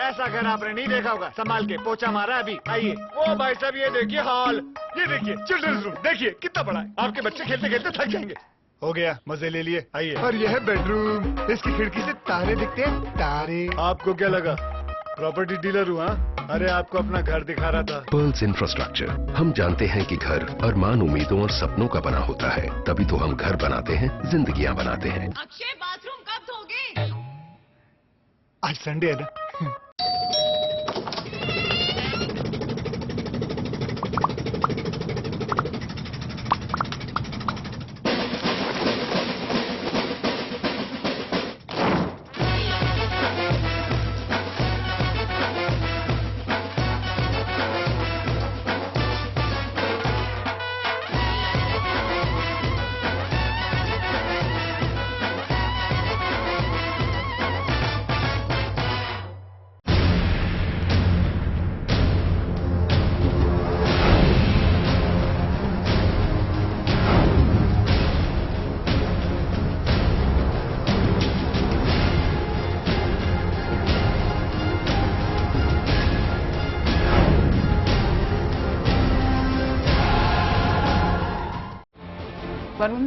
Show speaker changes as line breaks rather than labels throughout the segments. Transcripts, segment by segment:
ऐसा घर आपने नहीं देखा होगा। संभाल के पोछा मारा अभी। आइए। ओ भाई साहब ये देखिए हॉल, ये देखिए चिल्ड्रंस रूम, देखिए कितना बड़ा है। आपके बच्चे खेलते खेलते थक जाएंगे। हो गया, मजे ले लिए। आइए। और यह है बेडरूम, इसकी खिड़की से तारे दिखते हैं, तारे। आपको क्या लगा प्रॉपर्टी डीलर हुआ? अरे आपको अपना घर दिखा रहा था।
Pearls infrastructure. हम जानते हैं कि घर अरमान, उम्मीदों और सपनों का बना होता है, तभी तो हम घर बनाते हैं, जिंदगियां बनाते हैं।
अक्षय बाथरूम कब धोगे?
आज संडे है ना।
वरुण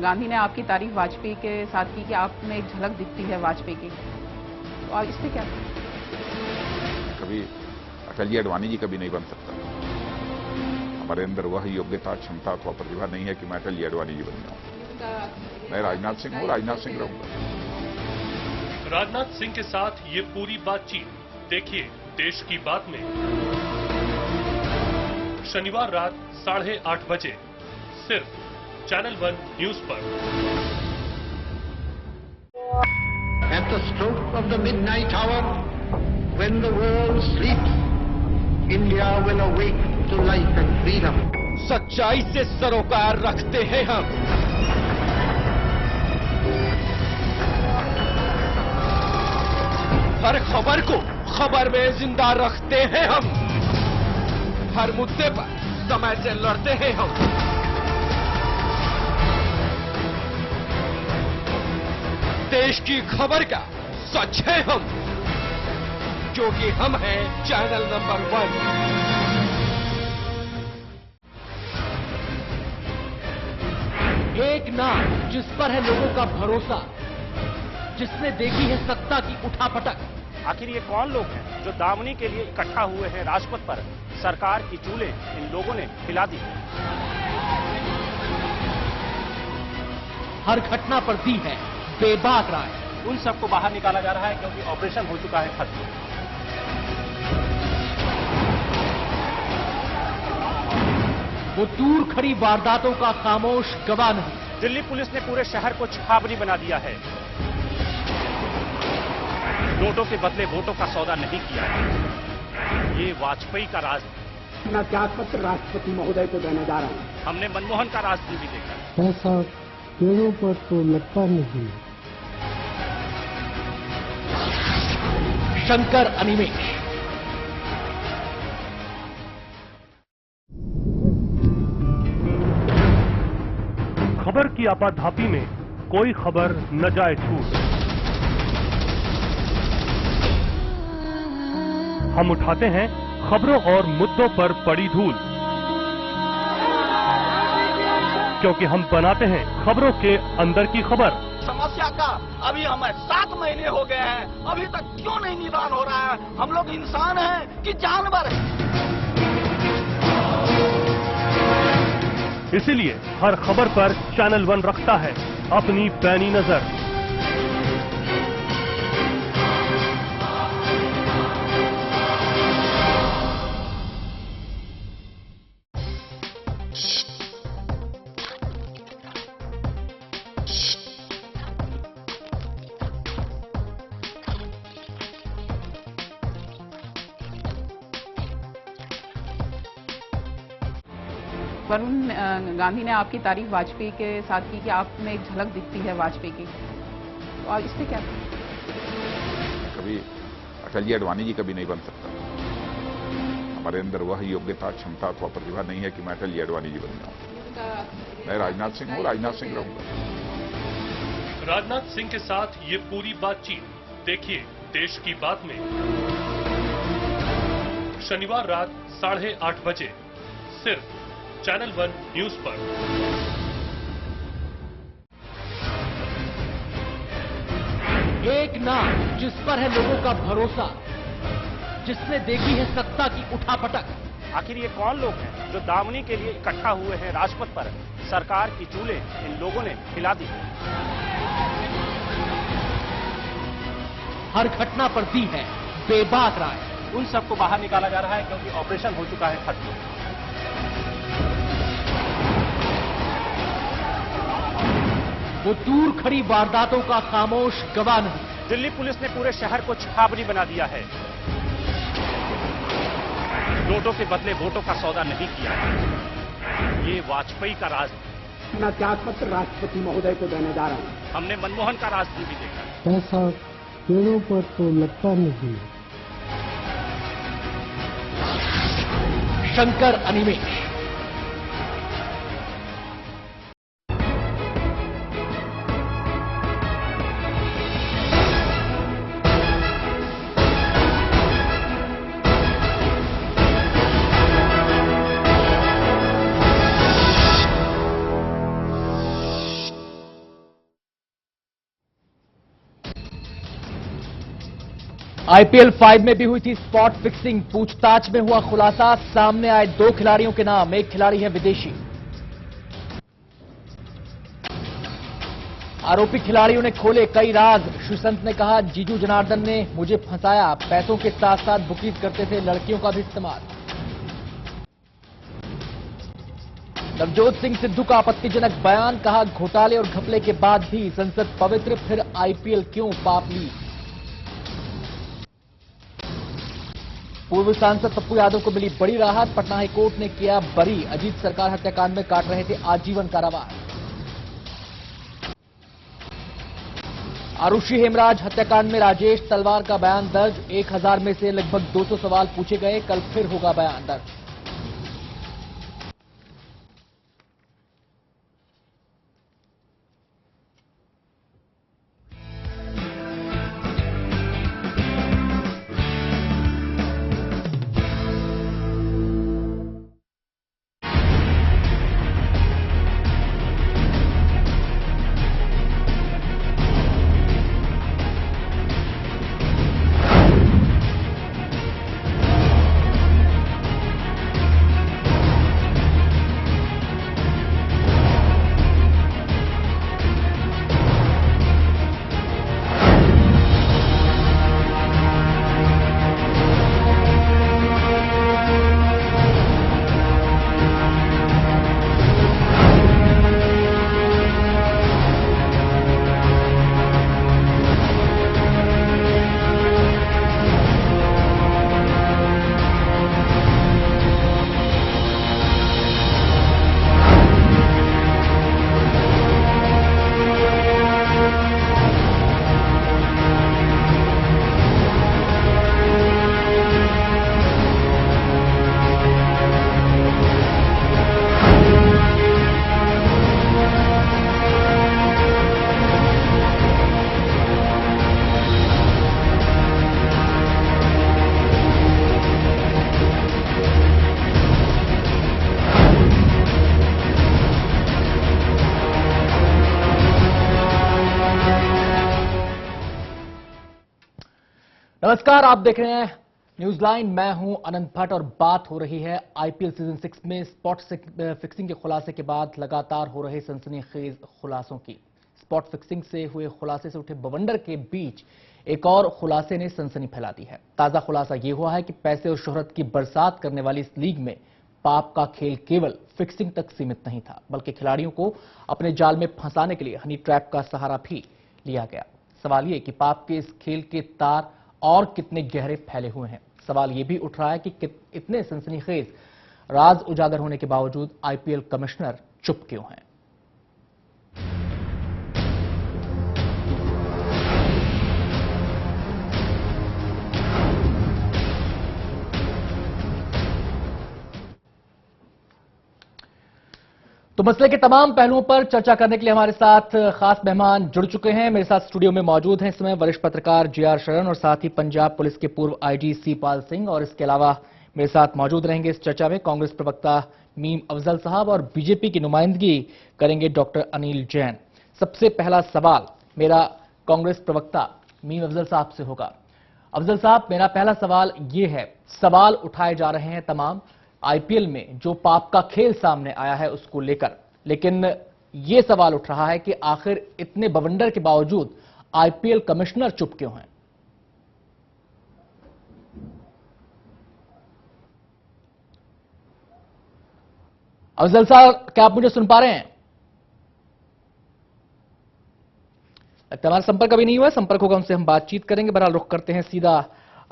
गांधी ने आपकी तारीफ वाजपेयी के साथ की कि आप में एक झलक दिखती है वाजपेयी की, तो आप इस पे क्या?
कभी अटल जी अडवाणी जी कभी नहीं बन सकता। हमारे अंदर वह योग्यता, क्षमता अथवा प्रतिभा नहीं है कि मैं अटल जी अडवाणी जी बन जाऊं। मैं राजनाथ सिंह हूं, राजनाथ सिंह रहूंगा।
राजनाथ सिंह के साथ ये पूरी बातचीत देखिए देश की बात में। शनिवार रात 8:30 बजे सिर्फ चैनल 1 न्यूज पर।
At the stroke of the midnight hour, when the world sleeps, India will awake to life and freedom.
सच्चाई से सरोकार रखते हैं हम। हर खबर को खबर में जिंदा रखते हैं हम। हर मुद्दे पर समय से लड़ते हैं हम। देश की खबर का सच है हम, क्योंकि हम हैं चैनल नंबर 1। एक नाम जिस पर है लोगों का भरोसा, जिसने देखी है सत्ता की उठापटक।
आखिर ये कौन लोग हैं जो दामनी के लिए इकट्ठा हुए हैं राजपथ पर? सरकार की चूलें इन लोगों ने हिला दी।
हर घटना पर दी है बेबाक राय।
उन सबको बाहर निकाला जा रहा है क्योंकि ऑपरेशन हो चुका है खत्म।
वो दूर खड़ी वारदातों का खामोश गवाह नहीं।
दिल्ली पुलिस ने पूरे शहर को छावनी बना दिया है। नोटों के बदले वोटों का सौदा नहीं किया है। ये वाजपेयी का राज है।
अपना त्याग पत्र राष्ट्रपति महोदय को देने जा रहा हूं।
हमने मनमोहन का राज भी देखा।
पैसा पेड़ों पर तो लगता नहीं।
शंकर अनिमेष।
खबर की आपाधापी में कोई खबर न जाए छूट। हम उठाते हैं खबरों और मुद्दों पर पड़ी धूल, क्योंकि हम बनाते हैं खबरों के अंदर की खबर।
समस्या का अभी हमें 7 महीने हो गए हैं, अभी तक क्यों नहीं निदान हो रहा है? हम लोग इंसान हैं कि जानवर हैं?
इसीलिए हर खबर पर चैनल 1 रखता है अपनी पैनी नजर।
वरुण गांधी ने आपकी तारीफ वाजपेयी के साथ की कि आप में एक झलक दिखती है वाजपेयी की, तो आप इस पे क्या?
कभी अटल जी अडवाणी जी कभी नहीं बन सकता। हमारे अंदर वह योग्यता, क्षमता अथवा प्रतिभा नहीं है कि मैं अटल जी अडवाणी जी बन जाऊं। मैं राजनाथ सिंह हूं, राजनाथ सिंह रहूंगा।
राजनाथ सिंह के साथ ये पूरी बातचीत देखिए देश की बात में शनिवार रात 8:30 बजे सिर्फ चैनल 1 न्यूज पर।
एक नाम जिस पर है लोगों का भरोसा, जिसने देखी है सत्ता की उठापटक।
आखिर ये कौन लोग हैं जो दामनी के लिए इकट्ठा हुए हैं राजपथ पर? सरकार की चूल्हे इन लोगों ने हिला दी।
हर घटना पर दी है बेबाक राय।
उन सबको बाहर निकाला जा रहा है क्योंकि ऑपरेशन हो चुका है खत्म।
वो दूर खड़ी वारदातों का खामोश गवाह नहीं।
दिल्ली पुलिस ने पूरे शहर को छावनी बना दिया है। नोटों के बदले वोटों का सौदा नहीं किया। ये वाजपेयी का राज है।
मैं त्यागपत्र राष्ट्रपति महोदय को देने जा रहा हूं।
हमने मनमोहन का राज भी देखा।
पैसा पेड़ों पर तो लगता नहीं।
शंकर अनिमेष। IPL 5 में भी हुई थी स्पॉट फिक्सिंग। पूछताछ में हुआ खुलासा। सामने आए 2 खिलाड़ियों के नाम। एक खिलाड़ी है विदेशी। आरोपी खिलाड़ियों ने खोले कई राज। श्रीसंत ने कहा, जीजू जनार्दन ने मुझे फंसाया। पैसों के साथ साथ बुकीज करते थे, लड़कियों का भी इस्तेमाल। नवजोत सिंह सिद्धू का आपत्तिजनक बयान। कहा, घोटाले और घपले के बाद भी संसद पवित्र, फिर IPL क्यों पाप ली। पूर्व सांसद पप्पू यादव को मिली बड़ी राहत। पटना हाईकोर्ट ने किया बरी। अजीत सरकार हत्याकांड में काट रहे थे आजीवन कारावास। आरुषि हेमराज हत्याकांड में राजेश तलवार का बयान दर्ज। 1000 में से लगभग 200 सवाल पूछे गए। कल फिर होगा बयान दर्ज। नमस्कार, आप देख रहे हैं न्यूज लाइन। मैं हूं अनंत भट्ट और बात हो रही है IPL सीजन 6 में स्पॉट फिक्सिंग के खुलासे के बाद लगातार हो रहे सनसनीखेज खुलासों की। स्पॉट फिक्सिंग से हुए खुलासे से उठे बवंडर के बीच एक और खुलासे ने सनसनी फैला दी है। ताजा खुलासा यह हुआ है कि पैसे और शोहरत की बरसात करने वाली इस लीग में पाप का खेल केवल फिक्सिंग तक सीमित नहीं था, बल्कि खिलाड़ियों को अपने जाल में फंसाने के लिए हनी ट्रैप का सहारा भी लिया गया। सवाल यह कि पाप के इस खेल के तार और कितने गहरे फैले हुए हैं। सवाल यह भी उठ रहा है कि इतने सनसनीखेज राज उजागर होने के बावजूद IPL कमिश्नर चुप क्यों हैं। तो मसले के तमाम पहलुओं पर चर्चा करने के लिए हमारे साथ खास मेहमान जुड़ चुके हैं। मेरे साथ स्टूडियो में मौजूद हैं इस समय वरिष्ठ पत्रकार JR शरण और साथ ही पंजाब पुलिस के पूर्व IG C पाल सिंह, और इसके अलावा मेरे साथ मौजूद रहेंगे इस चर्चा में कांग्रेस प्रवक्ता मीम अफजल साहब, और बीजेपी की नुमाइंदगी करेंगे डॉक्टर अनिल जैन। सबसे पहला सवाल मेरा कांग्रेस प्रवक्ता मीम अफजल साहब से होगा। अफजल साहब, मेरा पहला सवाल ये है, सवाल उठाए जा रहे हैं तमाम IPL में जो पाप का खेल सामने आया है उसको लेकर, लेकिन यह सवाल उठ रहा है कि आखिर इतने बवंडर के बावजूद IPL कमिश्नर चुप क्यों हैं? अफजल साहब, क्या आप मुझे सुन पा रहे हैं? लगता है हमारा संपर्क अभी नहीं हुआ, संपर्क होगा उनसे हम बातचीत करेंगे। बहरहाल रुख करते हैं सीधा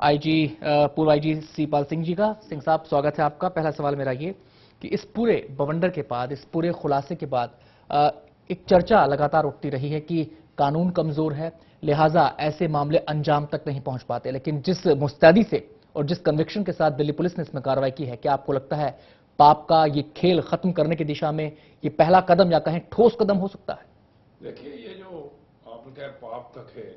पूर्व IG C पाल सिंह जी का। सिंह साहब, स्वागत है आपका। पहला सवाल मेरा ये कि इस पूरे बवंडर के बाद, इस पूरे खुलासे के बाद एक चर्चा लगातार उठती रही है कि कानून कमजोर है, लिहाजा ऐसे मामले अंजाम तक नहीं पहुंच पाते, लेकिन जिस मुस्तैदी से और जिस कन्विक्शन के साथ दिल्ली पुलिस ने इसमें कार्रवाई की है, क्या आपको लगता है पाप का ये खेल खत्म करने की दिशा में ये पहला कदम या कहें ठोस कदम हो सकता है?
देखिए, ये जो आपने कहा पाप का खेल,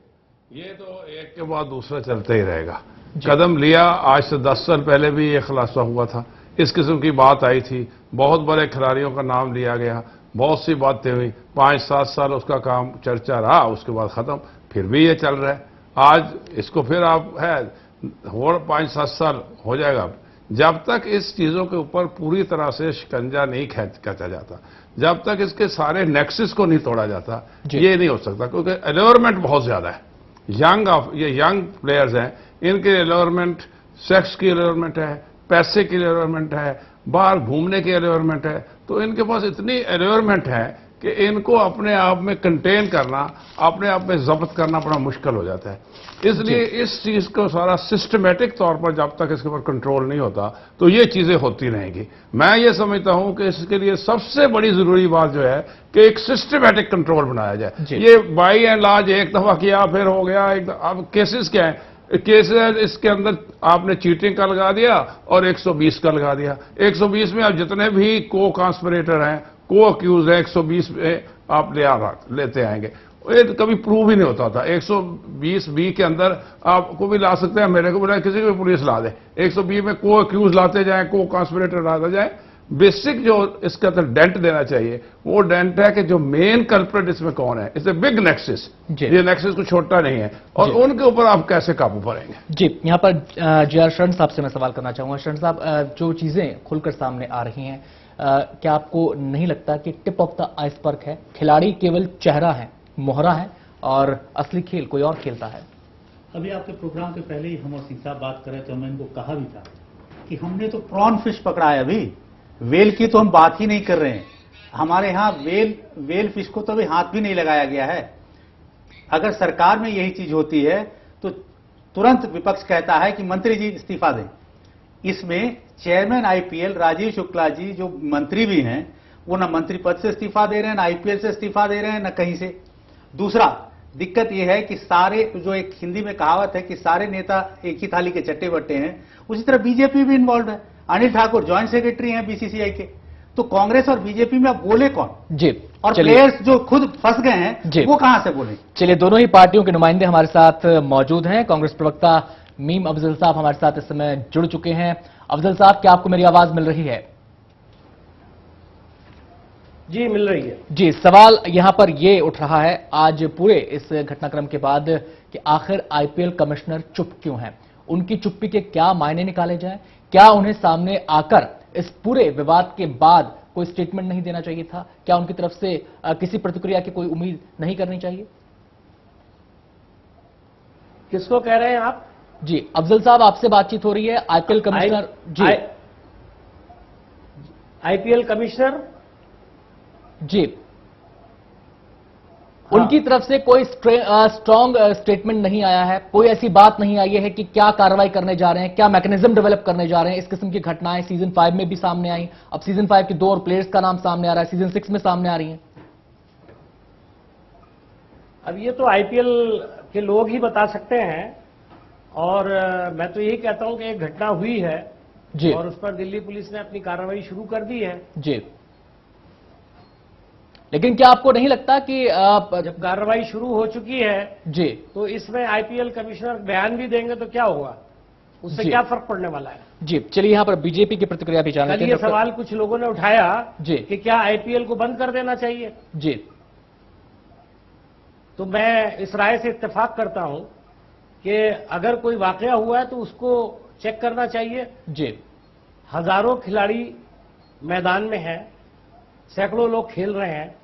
ये तो एक के बाद दूसरा चलता ही रहेगा। कदम लिया, आज से 10 साल पहले भी ये खुलासा हुआ था, इस किस्म की बात आई थी, बहुत बड़े खिलाड़ियों का नाम लिया गया, बहुत सी बातें हुई, 5-7 साल उसका काम चर्चा रहा, उसके बाद खत्म, फिर भी ये चल रहा है। आज इसको फिर आप है और 5-7 साल हो जाएगा। जब तक इस चीजों के ऊपर पूरी तरह से शिकंजा नहीं खींचा जाता, जब तक इसके सारे नेक्सस को नहीं तोड़ा जाता, ये नहीं हो सकता, क्योंकि एलोरमेंट बहुत ज्यादा है। ये यंग प्लेयर्स हैं, इनके एलोरमेंट, सेक्स की एलोरमेंट है, पैसे की एलोरमेंट है, बाहर घूमने की एलोरमेंट है, तो इनके पास इतनी एलोरमेंट है कि इनको अपने आप में कंटेन करना, अपने आप में जब्त करना बड़ा मुश्किल हो जाता है। इसलिए इस चीज को सारा सिस्टमेटिक तौर पर जब तक इसके ऊपर कंट्रोल नहीं होता, तो ये चीजें होती रहेंगी। मैं ये समझता हूं कि इसके लिए सबसे बड़ी जरूरी बात जो है कि एक सिस्टमेटिक कंट्रोल बनाया जाए। ये बाई एंड लार्ज एक दफा किया फिर हो गया, अब केसेस क्या है, केसेस इसके अंदर आपने चीटिंग का लगा दिया और 120 का लगा दिया। 120 में आप जितने भी को कॉन्स्पिरेटर हैं, को अक्यूज है, 120 में आप लेते आएंगे। ये तो कभी प्रूव ही नहीं होता था। 120B के अंदर आपको भी ला सकते हैं, मेरे को भी किसी को भी पुलिस ला दे। 120 में को अक्यूज लाते जाए, को कॉन्स्पिरेटर लाते जाए। बेसिक जो इसके अंदर डेंट देना चाहिए वो डेंट है कि जो मेन कल्प्रिट इसमें कौन है। इट्स ए बिग नेक्सस, ये नेक्सस कुछ छोटा नहीं है, और उनके ऊपर आप कैसे काबू पाएंगे।
जी, यहाँ पर JR शरण साहब से मैं सवाल करना चाहूंगा। शरण साहब, जो चीजें खुलकर सामने आ रही हैं, क्या आपको नहीं लगता कि टिप ऑफ द आइसबर्ग है? खिलाड़ी केवल चेहरा है, मोहरा है, और असली खेल कोई और खेलता है।
अभी आपके प्रोग्राम के पहले ही हम और सिंह साहब बात कर रहे थे, मैं इनको कहा भी था कि हमने तो प्रॉन फिश पकड़ा है, अभी वेल की तो हम बात ही नहीं कर रहे हैं। हमारे यहाँ वेल फिश को तो अभी हाथ भी नहीं लगाया गया है। अगर सरकार में यही चीज होती है तो तुरंत विपक्ष कहता है कि मंत्री जी इस्तीफा दें। इसमें चेयरमैन IPL राजीव शुक्ला जी जो मंत्री भी हैं, वो ना मंत्री पद से इस्तीफा दे रहे हैं, ना IPL से इस्तीफा दे रहे हैं, ना कहीं से। दूसरा दिक्कत यह है कि सारे, जो एक हिंदी में कहावत है कि सारे नेता एक ही थाली के चट्टे बट्टे हैं, उसी तरह बीजेपी भी इन्वॉल्व है। अनिल ठाकुर ज्वाइंट सेक्रेटरी हैं BCCI के। तो कांग्रेस और बीजेपी में अब बोले कौन?
जी,
और प्लेयर्स जो खुद फंस गए हैं वो कहां से बोले?
चलिए, दोनों ही पार्टियों के नुमाइंदे हमारे साथ मौजूद हैं। कांग्रेस प्रवक्ता मीम अफजल साहब हमारे साथ इस समय जुड़ चुके हैं। अफजल साहब, क्या आपको मेरी आवाज मिल रही है?
जी, मिल रही है।
जी, सवाल यहां पर यह उठ रहा है आज पूरे इस घटनाक्रम के बाद कि आखिर IPL कमिश्नर चुप क्यों हैं? उनकी चुप्पी के क्या मायने निकाले जाएं? क्या उन्हें सामने आकर इस पूरे विवाद के बाद कोई स्टेटमेंट नहीं देना चाहिए था? क्या उनकी तरफ से किसी प्रतिक्रिया की कोई उम्मीद नहीं करनी चाहिए?
किसको कह रहे हैं आप?
जी, अफजल साहब, आपसे बातचीत हो रही है। IPL कमिश्नर जी,
IPL कमिश्नर
जी, उनकी तरफ से कोई स्ट्रॉन्ग स्टेटमेंट नहीं आया है, कोई ऐसी बात नहीं आई है कि क्या कार्रवाई करने जा रहे हैं, क्या मैकेनिज्म डेवलप करने जा रहे हैं। इस किस्म की घटनाएं सीजन 5 में भी सामने आई, अब सीजन 5 के 2 और प्लेयर्स का नाम सामने आ रहा है, सीजन 6 में सामने आ रही हैं।
अब ये तो IPL के लोग ही बता सकते हैं, और मैं तो यही कहता हूं कि एक घटना हुई है
जी,
और उस पर दिल्ली पुलिस ने अपनी कार्रवाई शुरू कर दी है
जी। लेकिन क्या आपको नहीं लगता कि
जब कार्रवाई शुरू हो चुकी है
जी,
तो इसमें आईपीएल कमिश्नर बयान भी देंगे तो क्या होगा, उससे
जी,
क्या फर्क पड़ने वाला है?
जी चलिए, यहाँ पर बीजेपी की प्रतिक्रिया भी जानते
हैं। ये सवाल कुछ लोगों ने उठाया
जी
कि क्या आईपीएल को बंद कर देना चाहिए
जी,
तो मैं इस राय से इत्तेफाक करता हूं कि अगर कोई वाकया हुआ है तो उसको चेक करना चाहिए
जी।
हजारों खिलाड़ी मैदान में हैं, सैकड़ों लोग खेल रहे हैं,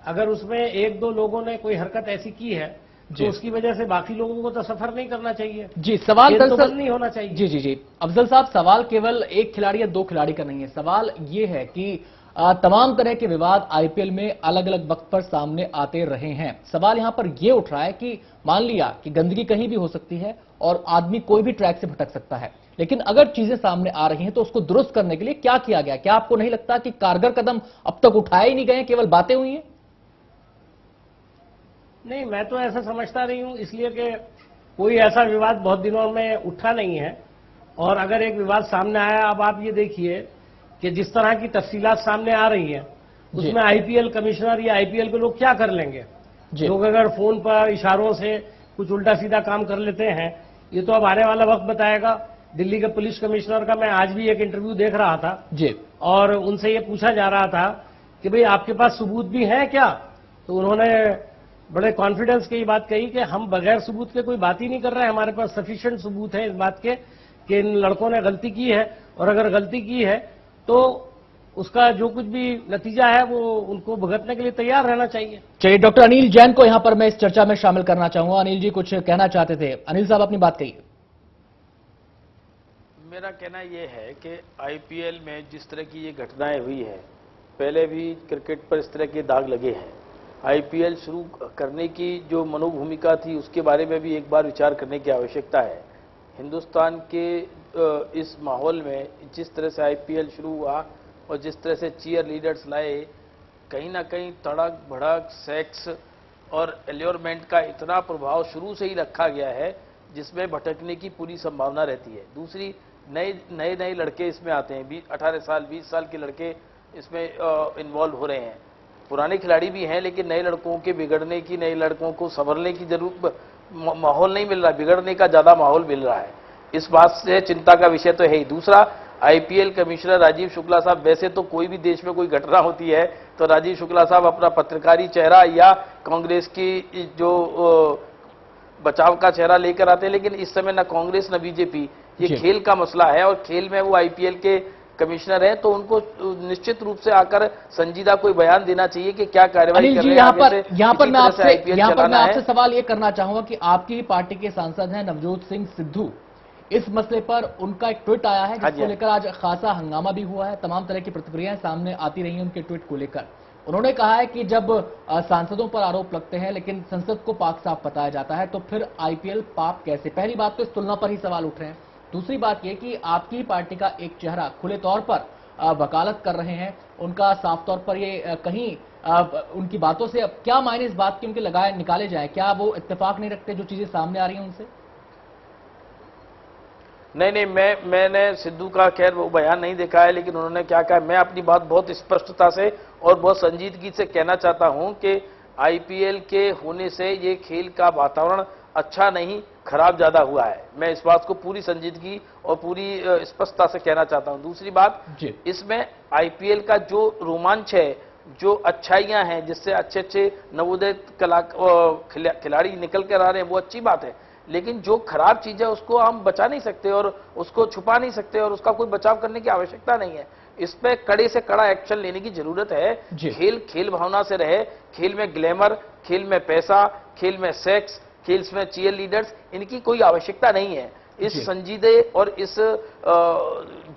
अगर उसमें एक दो लोगों ने कोई हरकत ऐसी की है तो उसकी वजह से बाकी लोगों को तो सफर नहीं करना चाहिए
जी। सवाल
तो बंद नहीं होना चाहिए।
जी जी जी, अफजल साहब, सवाल केवल एक खिलाड़ी या दो खिलाड़ी का नहीं है। सवाल ये है कि तमाम तरह के विवाद आईपीएल में अलग अलग वक्त पर सामने आते रहे हैं। सवाल यहां पर यह उठ रहा है कि मान लिया कि गंदगी कहीं भी हो सकती है और आदमी कोई भी ट्रैक से भटक सकता है, लेकिन अगर चीजें सामने आ रही हैं तो उसको दुरुस्त करने के लिए क्या किया गया? क्या आपको नहीं लगता कि कारगर कदम अब तक उठाए ही नहीं गए, केवल बातें हुई हैं?
नहीं, मैं तो ऐसा समझता नहीं हूं, इसलिए कि कोई ऐसा विवाद बहुत दिनों में उठा नहीं है। और अगर एक विवाद सामने आया, अब आप ये देखिए कि जिस तरह की तफसीलात सामने आ रही हैं उसमें आईपीएल कमिश्नर या आईपीएल के लोग क्या कर लेंगे? लोग अगर फोन पर इशारों से कुछ उल्टा सीधा काम कर लेते हैं, ये तो अब आने वाला वक्त बताएगा। दिल्ली के पुलिस कमिश्नर का मैं आज भी एक इंटरव्यू देख रहा था
जी,
और उनसे ये पूछा जा रहा था कि भाई आपके पास सबूत भी है क्या? तो उन्होंने बड़े कॉन्फिडेंस की बात कही कि हम बगैर सबूत के कोई बात ही नहीं कर रहे हैं, हमारे पास सफिशिएंट सबूत है इस बात के कि इन लड़कों ने गलती की है, और अगर गलती की है तो उसका जो कुछ भी नतीजा है वो उनको भुगतने के लिए तैयार रहना चाहिए।
चलिए, डॉक्टर अनिल जैन को यहां पर मैं इस चर्चा में शामिल करना चाहूंगा। अनिल जी कुछ कहना चाहते थे। अनिल साहब, अपनी बात कहिए।
मेरा कहना यह है कि आईपीएल में जिस तरह की ये घटनाएं हुई है, पहले भी क्रिकेट पर इस तरह के दाग लगे हैं। आईपीएल शुरू करने की जो मनोभूमिका थी उसके बारे में भी एक बार विचार करने की आवश्यकता है। हिंदुस्तान के इस माहौल में जिस तरह से आईपीएल शुरू हुआ और जिस तरह से चीयर लीडर्स लाए, कहीं ना कहीं तड़क भड़क, सेक्स और एल्योरमेंट का इतना प्रभाव शुरू से ही रखा गया है जिसमें भटकने की पूरी संभावना रहती है। दूसरी, नए लड़के इसमें आते हैं, 18 साल 20 साल के लड़के इसमें इन्वॉल्व हो रहे हैं। पुराने खिलाड़ी भी हैं, लेकिन नए लड़कों के बिगड़ने की, नए लड़कों को संभलने की जरूर माहौल नहीं मिल रहा, बिगड़ने का ज्यादा माहौल मिल रहा है। इस बात से चिंता का विषय तो है ही। दूसरा, आईपीएल कमिश्नर राजीव शुक्ला साहब, वैसे तो कोई भी देश में कोई घटना होती है तो राजीव शुक्ला साहब अपना पत्रकारी चेहरा या कांग्रेस की जो बचाव का चेहरा लेकर आते हैं, लेकिन इस समय न कांग्रेस न बीजेपी, ये खेल का मसला है और खेल में वो आईपीएल के कमिश्नर है, तो उनको निश्चित रूप से आकर संजीदा कोई बयान देना चाहिए कि क्या कार्रवाई कर रहे हैं।
यहाँ पर मैं आपसे सवाल ये करना चाहूंगा कि आपकी पार्टी के सांसद हैं नवजोत सिंह सिद्धू, इस मसले पर उनका एक ट्वीट आया है जिसको लेकर आज खासा हंगामा भी हुआ है। तमाम तरह की प्रतिक्रियाएं सामने आती रही हैं उनके ट्वीट को लेकर। उन्होंने कहा है कि जब सांसदों पर आरोप लगते हैं लेकिन संसद को पाक साफ बताया जाता है तो फिर आईपीएल पाप कैसे? पहली बात तो इस तुलना पर ही सवाल उठ रहे हैं। दूसरी बात यह कि आपकी पार्टी का एक चेहरा खुले तौर पर वकालत कर रहे हैं, उनका साफ तौर पर ये कहीं उनकी बातों से अब क्या मायने इस बात की उनके लगाए निकाले जाए? क्या वो इत्तेफाक नहीं रखते जो चीजें सामने आ रही हैं उनसे?
नहीं, मैंने सिद्धू का खैर वो बयान नहीं देखा है, लेकिन उन्होंने क्या कहा, मैं अपनी बात बहुत स्पष्टता से और बहुत संजीदगी से कहना चाहता हूं कि आईपीएल के होने से ये खेल का वातावरण अच्छा नहीं, खराब ज्यादा हुआ है। मैं इस बात को पूरी संजीदगी और पूरी स्पष्टता से कहना चाहता हूं। दूसरी बात, इसमें आईपीएल का जो रोमांच है, जो अच्छाइयां हैं, जिससे अच्छे अच्छे नवोदय खिलाड़ी निकल कर आ रहे हैं, वो अच्छी बात है, लेकिन जो खराब चीज है उसको हम बचा नहीं सकते और उसको छुपा नहीं सकते और उसका कोई बचाव करने की आवश्यकता नहीं है। इस पे कड़े से कड़ा एक्शन लेने की जरूरत है। खेल भावना से रहे, खेल में ग्लैमर, खेल में पैसा, खेल में सेक्स, खेल में चीयर लीडर्स, इनकी कोई आवश्यकता नहीं है। इस संजीदे और इस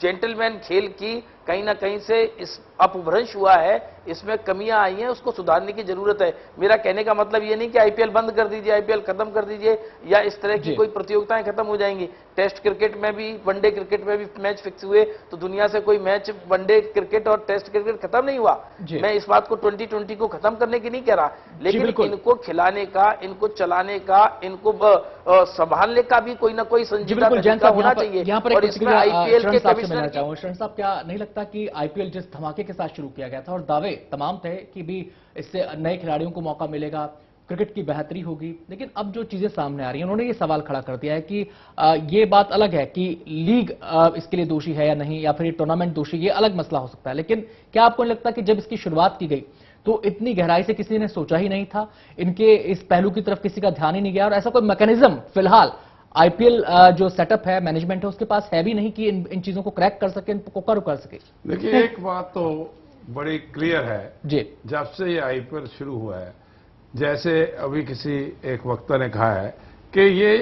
जेंटलमैन खेल की कहीं ना कहीं से इस अपभ्रंश हुआ है, इसमें कमियां आई हैं, उसको सुधारने की जरूरत है। मेरा कहने का मतलब ये नहीं कि आईपीएल बंद कर दीजिए, आईपीएल खत्म कर दीजिए या इस तरह की कोई प्रतियोगिताएं खत्म हो जाएंगी। टेस्ट क्रिकेट में भी, वनडे क्रिकेट में भी मैच फिक्स हुए, तो दुनिया से कोई मैच वनडे क्रिकेट और टेस्ट क्रिकेट खत्म नहीं हुआ। मैं इस बात को 2020 को खत्म करने की नहीं कह रहा, लेकिन इनको खिलाने का, इनको चलाने का, इनको संभालने का भी कोई ना कोई संजीदा तरीका होना चाहिए।
और इसमें आईपीएल के कमिश्नर साहब, क्या नहीं लगता लगता कि आईपीएल जिस धमाके के साथ शुरू किया गया था और दावे तमाम थे कि भी इससे नए खिलाड़ियों को मौका मिलेगा, क्रिकेट की बेहतरी होगी, लेकिन अब जो चीजें सामने आ रही हैं, उन्होंने ये सवाल खड़ा कर दिया है कि ये बात अलग है कि लीग इसके लिए दोषी है या नहीं, या फिर ये टूर्नामेंट दोषी, ये अलग मसला हो सकता है। लेकिन क्या आपको नहीं लगता कि जब इसकी शुरुआत की गई तो इतनी गहराई से किसी ने सोचा ही नहीं था, इनके इस पहलू की तरफ किसी का ध्यान ही नहीं गया, और ऐसा कोई मैकेनिज्म फिलहाल आईपीएल जो सेटअप है, मैनेजमेंट है, उसके पास है भी नहीं कि इन चीजों को क्रैक कर सके, इनको कवर कर सके।
देखिए, एक बात तो बड़ी क्लियर है
जी,
जब से ये आईपीएल शुरू हुआ है, जैसे अभी किसी एक वक्ता ने कहा है कि ये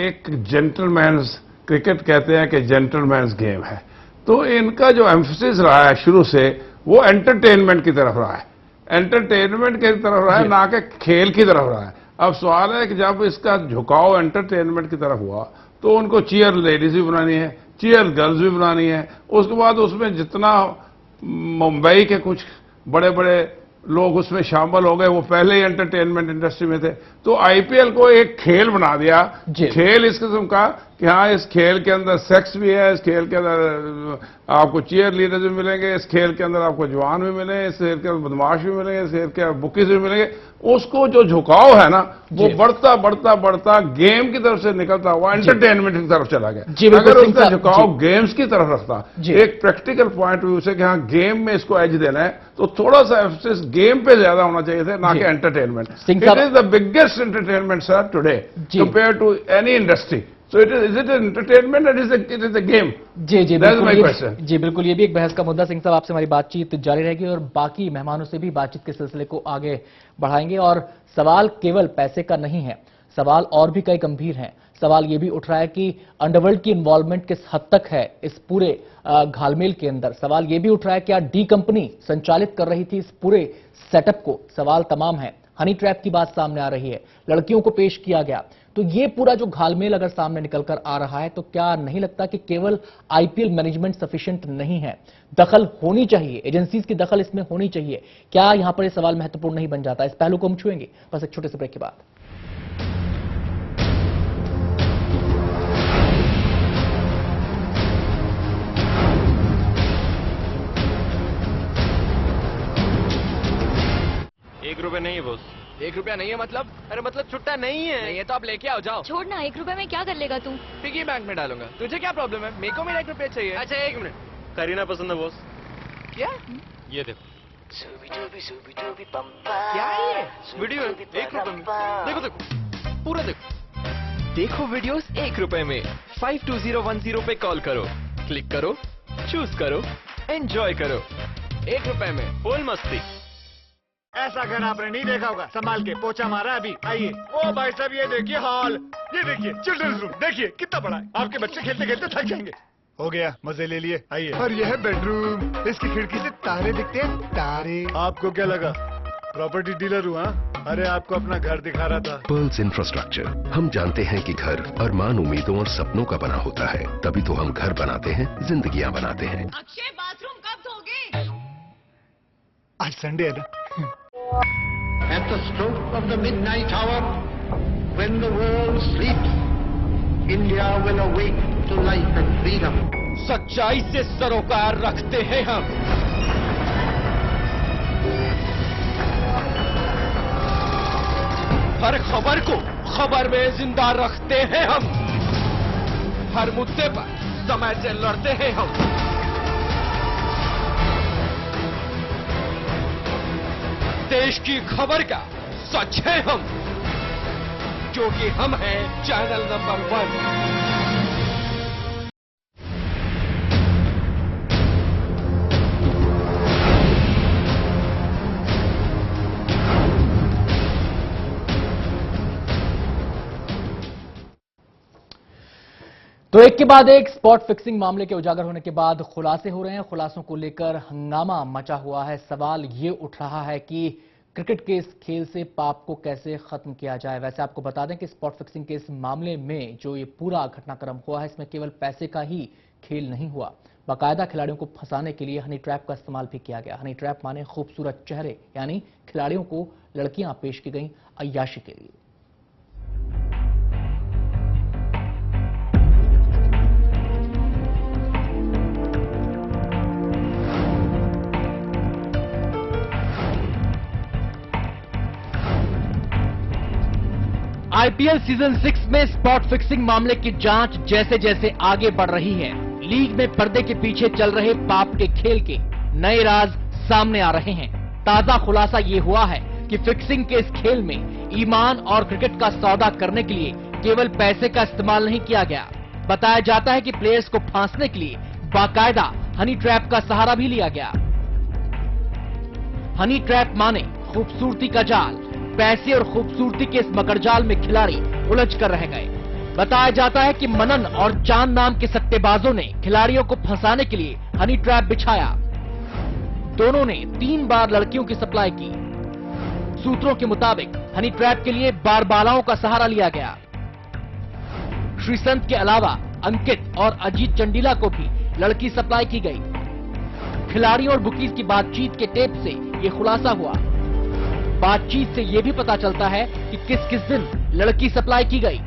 एक जेंटलमैन्स क्रिकेट कहते हैं कि जेंटलमैन्स गेम है, तो इनका जो एम्फेसिस रहा है शुरू से वो एंटरटेनमेंट की तरफ रहा है, एंटरटेनमेंट की तरफ रहा है, ना कि खेल की तरफ रहा है। अब सवाल है कि जब इसका झुकाव एंटरटेनमेंट की तरफ हुआ तो उनको चीयर लेडीज भी बनानी है, चीयर गर्ल्स भी बनानी है, उसके बाद उसमें जितना मुंबई के कुछ बड़े बड़े लोग उसमें शामिल हो गए, वो पहले ही एंटरटेनमेंट इंडस्ट्री में थे, तो आईपीएल को एक खेल बना दिया। खेल इस किस्म का कि हाँ, इस खेल के अंदर सेक्स भी है, इस खेल के अंदर आपको चीयर लीडर्स भी मिलेंगे, इस खेल के अंदर आपको जवान भी मिलेंगे, इस खेल के अंदर बदमाश भी मिलेंगे, इस खेल के अंदर बुकीज भी मिलेंगे। उसको जो झुकाव है ना, वो बढ़ता बढ़ता बढ़ता गेम की तरफ से निकलता हुआ एंटरटेनमेंट की तरफ चला गया। अगर उसका झुकाव गेम्स की तरफ रखता, एक प्रैक्टिकल पॉइंट व्यू से कि हाँ गेम में इसको एज देना है, तो थोड़ा सा एम्फेसिस गेम पे ज्यादा होना चाहिए था, ना कि entertainment. It is the biggest entertainment sir today compare to any industry. So is it an entertainment or it is a game?
जी जी,
That is my question.
जी बिल्कुल, ये भी एक बहस का मुद्दा। सिंह साहब, आपसे हमारी बातचीत जारी रहेगी और बाकी मेहमानों से भी बातचीत के सिलसिले को आगे बढ़ाएंगे। और सवाल केवल पैसे का नहीं है, सवाल और भी कई गंभीर हैं। सवाल ये भी उठ रहा है कि अंडरवर्ल्ड की इन्वॉल्वमेंट किस हद तक है इस पूरे घालमेल के अंदर। सवाल ये भी उठ रहा है क्या डी कंपनी संचालित कर रही थी इस पूरे सेटअप को। सवाल तमाम है। हनी ट्रैप की बात सामने आ रही है, लड़कियों को पेश किया गया, तो ये पूरा जो घालमेल अगर सामने निकलकर आ रहा है, तो क्या नहीं लगता कि केवल आईपीएल मैनेजमेंट सफिशिएंट नहीं है, दखल होनी चाहिए, एजेंसीज की दखल इसमें होनी चाहिए? क्या यहां पर ये सवाल महत्वपूर्ण नहीं बन जाता? इस पहलू को हम छुएंगे बस एक छोटे से ब्रेक के बाद।
₹1 नहीं है बॉस। ₹1 नहीं है मतलब? अरे मतलब छुट्टा नहीं है। नहीं है तो आप लेके आओ, जाओ।
छोड़ ना, ₹1 में क्या कर लेगा तू?
पिगी बैंक में डालूंगा। तुझे क्या प्रॉब्लम है? मेरे को मेरा ₹1 चाहिए। अच्छा 1 मिनट। करीना पसंद है बॉस। क्या? ये देखो। क्या है ये? वीडियो है ₹1 में। देखो देखो, पूरा देखो। देखो वीडियोस ₹1 में। 52010 पे कॉल करो, क्लिक करो, चूज करो, एंजॉय करो। ₹1 में फुल मस्ती।
ऐसा घर आपने नहीं देखा होगा, संभाल के पोछा मारा अभी। आइए। ओ भाई साहब, ये देखिए हॉल, ये देखिए चिल्ड्रंस रूम, देखिए कितना बड़ा है। आपके बच्चे खेलते खेलते थक जाएंगे। हो गया, मजे ले लिए, आइए। और यह है बेडरूम, इसकी खिड़की से तारे दिखते हैं, तारे। आपको क्या लगा प्रॉपर्टी डीलर हूँ? अरे आपको अपना घर दिखा रहा था।
Pearls infrastructure. हम जानते हैं कि घर अरमान, उम्मीदों और सपनों का बना होता है, तभी तो हम घर बनाते हैं, जिंदगियां बनाते हैं।
अक्षय, बाथरूम कब धोगे?
आज संडे है ना।
At the stroke of the midnight hour, when the world sleeps, India will awake to life and freedom.
सच्चाई से सरोकार रखते हैं हम। हर खबर को खबर में जिंदा रखते हैं हम। हर मुद्दे पर समय से लड़ते हैं हम। देश की खबर का सच है हम, क्योंकि हम हैं चैनल नंबर 1।
तो एक के बाद एक स्पॉट फिक्सिंग मामले के उजागर होने के बाद खुलासे हो रहे हैं। खुलासों को लेकर हंगामा मचा हुआ है। सवाल ये उठ रहा है कि क्रिकेट के इस खेल से पाप को कैसे खत्म किया जाए। वैसे आपको बता दें कि स्पॉट फिक्सिंग के इस मामले में जो ये पूरा घटनाक्रम हुआ है, इसमें केवल पैसे का ही खेल नहीं हुआ, बाकायदा खिलाड़ियों को फंसाने के लिए हनी ट्रैप का इस्तेमाल भी किया गया। हनी ट्रैप माने खूबसूरत चेहरे, यानी खिलाड़ियों को लड़कियां पेश की गई अय्याशी के लिए। आईपीएल सीजन 6 में स्पॉट फिक्सिंग मामले की जांच जैसे जैसे आगे बढ़ रही है, लीग में पर्दे के पीछे चल रहे पाप के खेल के नए राज सामने आ रहे हैं। ताजा खुलासा ये हुआ है कि फिक्सिंग के इस खेल में ईमान और क्रिकेट का सौदा करने के लिए केवल पैसे का इस्तेमाल नहीं किया गया। बताया जाता है कि प्लेयर्स को फांसने के लिए बाकायदा हनी ट्रैप का सहारा भी लिया गया। हनी ट्रैप माने खूबसूरती का जाल। पैसे और खूबसूरती के इस मकड़जाल में खिलाड़ी उलझ कर रह गए। बताया जाता है कि मनन और चांद नाम के सट्टेबाजों ने खिलाड़ियों को फंसाने के लिए हनी ट्रैप बिछाया। दोनों ने 3 बार लड़कियों की सप्लाई की। सूत्रों के मुताबिक हनी ट्रैप के लिए बारबालाओं का सहारा लिया गया। श्रीसंत के अलावा अंकित और अजीत चंडीला को भी लड़की सप्लाई की गई। खिलाड़ियों और बुकीज की बातचीत के टेप से ये खुलासा हुआ। बातचीत से ये भी पता चलता है कि किस किस दिन लड़की सप्लाई की गई।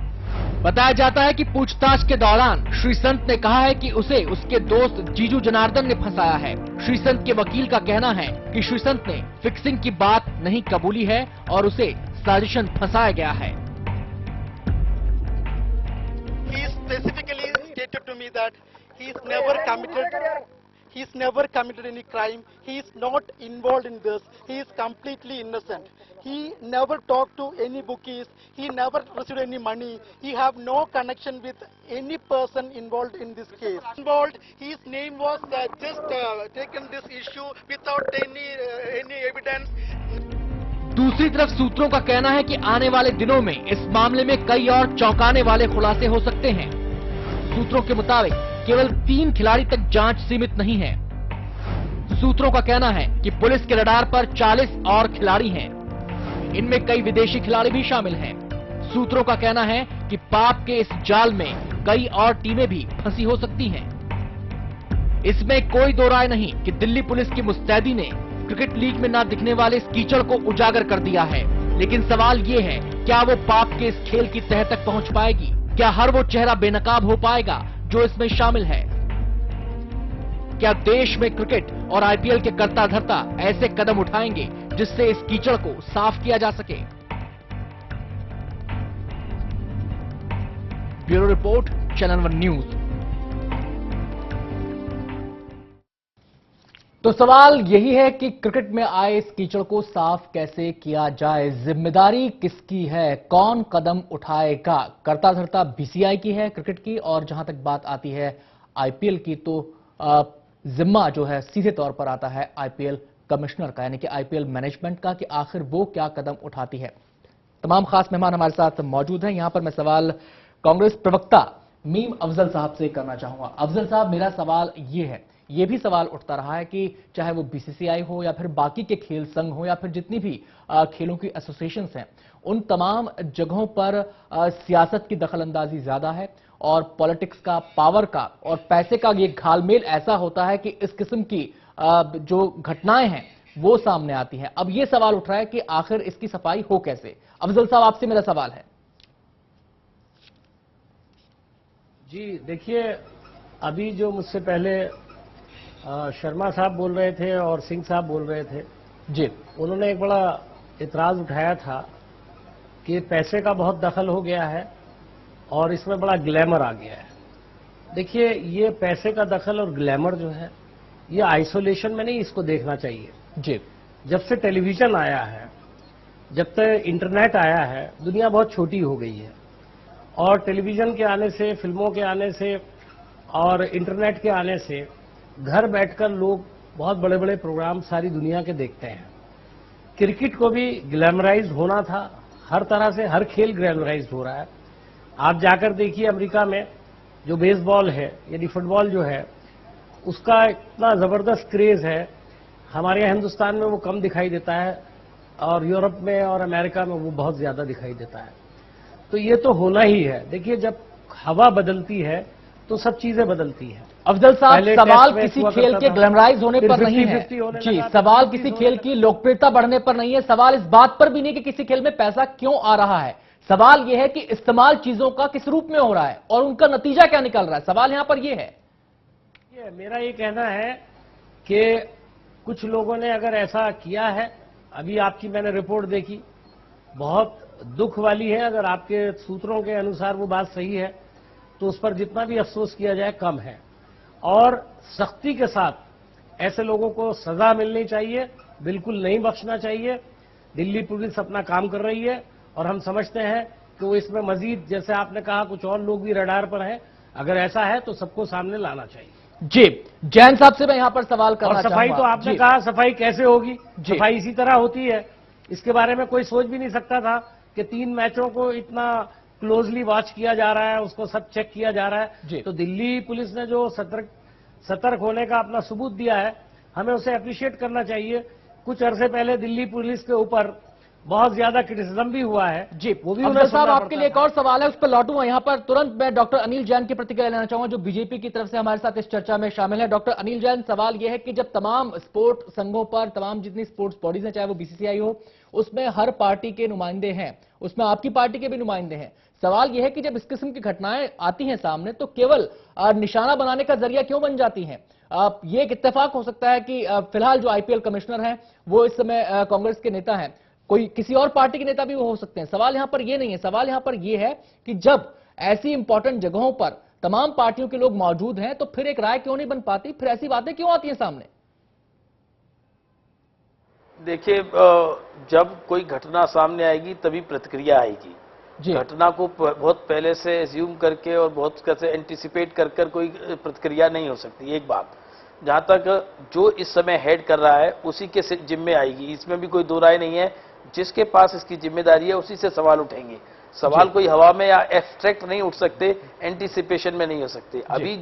बताया जाता है कि पूछताछ के दौरान श्रीसंत ने कहा है कि उसे उसके दोस्त जीजू जनार्दन ने फंसाया है। श्रीसंत के वकील का कहना है कि श्रीसंत ने फिक्सिंग की बात नहीं कबूली है और उसे साजिशन फंसाया गया है।
He specifically stated to me that he is never committed any crime. He is not involved in this. He is completely innocent. He never talked to any bookies. He never received any money. He have no connection with any person involved in this case. His name was just taken this issue without any evidence.
दूसरी तरफ सूत्रों का कहना है कि आने वाले दिनों में इस मामले में कई और चौंकाने वाले खुलासे हो सकते हैं। सूत्रों के मुताबिक केवल 3 खिलाड़ी तक जांच सीमित नहीं है। सूत्रों का कहना है कि पुलिस के रडार पर 40 और खिलाड़ी हैं। इनमें कई विदेशी खिलाड़ी भी शामिल हैं। सूत्रों का कहना है कि पाप के इस जाल में कई और टीमें भी फंसी हो सकती हैं। इसमें कोई दो राय नहीं कि दिल्ली पुलिस की मुस्तैदी ने क्रिकेट लीग में ना दिखने वाले इस कीचड़ को उजागर कर दिया है। लेकिन सवाल ये है, क्या वो पाप के इस खेल की तह तक पहुंच पाएगी? क्या हर वो चेहरा बेनकाब हो पाएगा जो इसमें शामिल है? क्या देश में क्रिकेट और आईपीएल के कर्ता धर्ता ऐसे कदम उठाएंगे जिससे इस कीचड़ को साफ किया जा सके? Bureau report, channel 1 news. तो सवाल यही है कि क्रिकेट में आए इस कीचड़ को साफ कैसे किया जाए? जिम्मेदारी किसकी है? कौन कदम उठाएगा? कर्ता धर्ता बीसीआई की है क्रिकेट की, और जहां तक बात आती है आईपीएल की तो जिम्मा जो है सीधे तौर पर आता है आईपीएल कमिश्नर का, यानी कि आईपीएल मैनेजमेंट का, कि आखिर वो क्या कदम उठाती है। तमाम खास मेहमान हमारे साथ मौजूद हैं। यहां पर मैं सवाल कांग्रेस प्रवक्ता मीम अफजल साहब से करना चाहूंगा। अफजल साहब, मेरा सवाल ये है, ये भी सवाल उठता रहा है कि चाहे वो बीसीसीआई हो या फिर बाकी के खेल संघ हो या फिर जितनी भी खेलों की एसोसिएशंस हैं, उन तमाम जगहों पर सियासत की दखलंदाजी ज्यादा है और पॉलिटिक्स का, पावर का और पैसे का ये घालमेल ऐसा होता है कि इस किस्म की जो घटनाएं हैं वो सामने आती हैं। अब ये सवाल उठ रहा है कि आखिर इसकी सफाई हो कैसे? अफजल साहब, आपसे मेरा सवाल है।
जी देखिए, अभी जो मुझसे पहले शर्मा साहब बोल रहे थे और सिंह साहब बोल रहे थे जी, उन्होंने एक बड़ा इतराज उठाया था कि पैसे का बहुत दखल हो गया है और इसमें बड़ा ग्लैमर आ गया है। देखिए, ये पैसे का दखल और ग्लैमर जो है, ये आइसोलेशन में नहीं इसको देखना चाहिए जी। जब से टेलीविजन आया है, जब तक इंटरनेट आया है, दुनिया बहुत छोटी हो गई है और टेलीविजन के आने से, फिल्मों के आने से और इंटरनेट के आने से घर बैठकर लोग बहुत बड़े बड़े प्रोग्राम सारी दुनिया के देखते हैं। क्रिकेट को भी ग्लैमराइज होना था, हर तरह से हर खेल ग्लैमराइज हो रहा है। आप जाकर देखिए, अमेरिका में जो बेसबॉल है यानी फुटबॉल जो है, उसका इतना जबरदस्त क्रेज है। हमारे यहाँ हिंदुस्तान में वो कम दिखाई देता है और यूरोप में और अमेरिका में वो बहुत ज्यादा दिखाई देता है। तो ये तो होना ही है। देखिए, जब हवा बदलती है तो सब चीजें बदलती हैं।
अफजल साहब, सवाल किसी खेल के ग्लैमराइज होने पर नहीं है जी, सवाल किसी खेल की लोकप्रियता बढ़ने पर नहीं है। सवाल इस बात पर भी नहीं कि किसी खेल में पैसा क्यों आ रहा है। सवाल यह है कि इस्तेमाल चीजों का किस रूप में हो रहा है और उनका नतीजा क्या निकल रहा है। सवाल यहां पर यह है।
मेरा ये कहना है कि कुछ लोगों ने अगर ऐसा किया है, अभी आपकी मैंने रिपोर्ट देखी, बहुत दुख वाली है। अगर आपके सूत्रों के अनुसार वो बात सही है तो उस पर जितना भी अफसोस किया जाए कम है, और सख्ती के साथ ऐसे लोगों को सजा मिलनी चाहिए, बिल्कुल नहीं बख्शना चाहिए। दिल्ली पुलिस अपना काम कर रही है और हम समझते हैं कि वो इसमें मजीद, जैसे आपने कहा, कुछ और लोग भी रडार पर हैं। अगर ऐसा है तो सबको सामने लाना चाहिए।
जी, जैन साहब से मैं यहां पर सवाल करना चाहूंगा।
और सफाई तो आपने कहा, सफाई कैसे होगी? सफाई इसी तरह होती है। इसके बारे में कोई सोच भी नहीं सकता था कि 3 मैचों को इतना क्लोजली वॉच किया जा रहा है, उसको सब चेक किया जा रहा है। तो दिल्ली पुलिस ने जो सतर्क होने का अपना सबूत दिया है, हमें उसे अप्रिशिएट करना चाहिए। कुछ अरसे पहले दिल्ली पुलिस के ऊपर बहुत ज्यादा क्रिटिसिज्म भी हुआ है।
जी,
वो भी
अफजल साहब, आपके लिए एक और सवाल है, उस पर लौटूंगा। यहाँ पर तुरंत मैं डॉक्टर अनिल जैन की प्रतिक्रिया लेना चाहूंगा, जो बीजेपी की तरफ से हमारे साथ इस चर्चा में शामिल है। डॉक्टर अनिल जैन, सवाल यह है कि जब तमाम स्पोर्ट संघों पर, तमाम जितनी स्पोर्ट्स बॉडीज हैं, चाहे वो बीसीसीआई हो, उसमें हर पार्टी के नुमाइंदे हैं, उसमें आपकी पार्टी के भी नुमाइंदे हैं। सवाल यह है कि जब इस किस्म की घटनाएं आती हैं सामने, तो केवल निशाना बनाने का जरिया क्यों बन जाती हैं? ये एक इत्तेफाक हो सकता है कि फिलहाल जो आईपीएल कमिश्नर हैं वो इस समय कांग्रेस के नेता हैं, कोई किसी और पार्टी के नेता भी हो सकते हैं। सवाल यहां पर यह नहीं है, सवाल यहां पर यह है कि जब ऐसी इंपॉर्टेंट जगहों पर तमाम पार्टियों के लोग मौजूद हैं, तो फिर एक राय क्यों नहीं बन पाती, फिर ऐसी बातें क्यों आती हैं सामने?
देखिए, जब कोई घटना सामने आएगी तभी प्रतिक्रिया आएगी। घटना को बहुत पहले से एज्यूम करके और बहुत कैसे एंटिसिपेट कर कोई प्रतिक्रिया नहीं हो सकती। एक बात, जहां तक जो इस समय हेड कर रहा है उसी के जिम्मे आएगी, इसमें भी कोई दो राय नहीं है। जिसके पास इसकी जिम्मेदारी है उसी से सवाल उठेंगे। सवाल कोई हवा में या एब्स्ट्रैक्ट नहीं उठ सकते, एंटिसिपेशन में नहीं हो सकते। अभी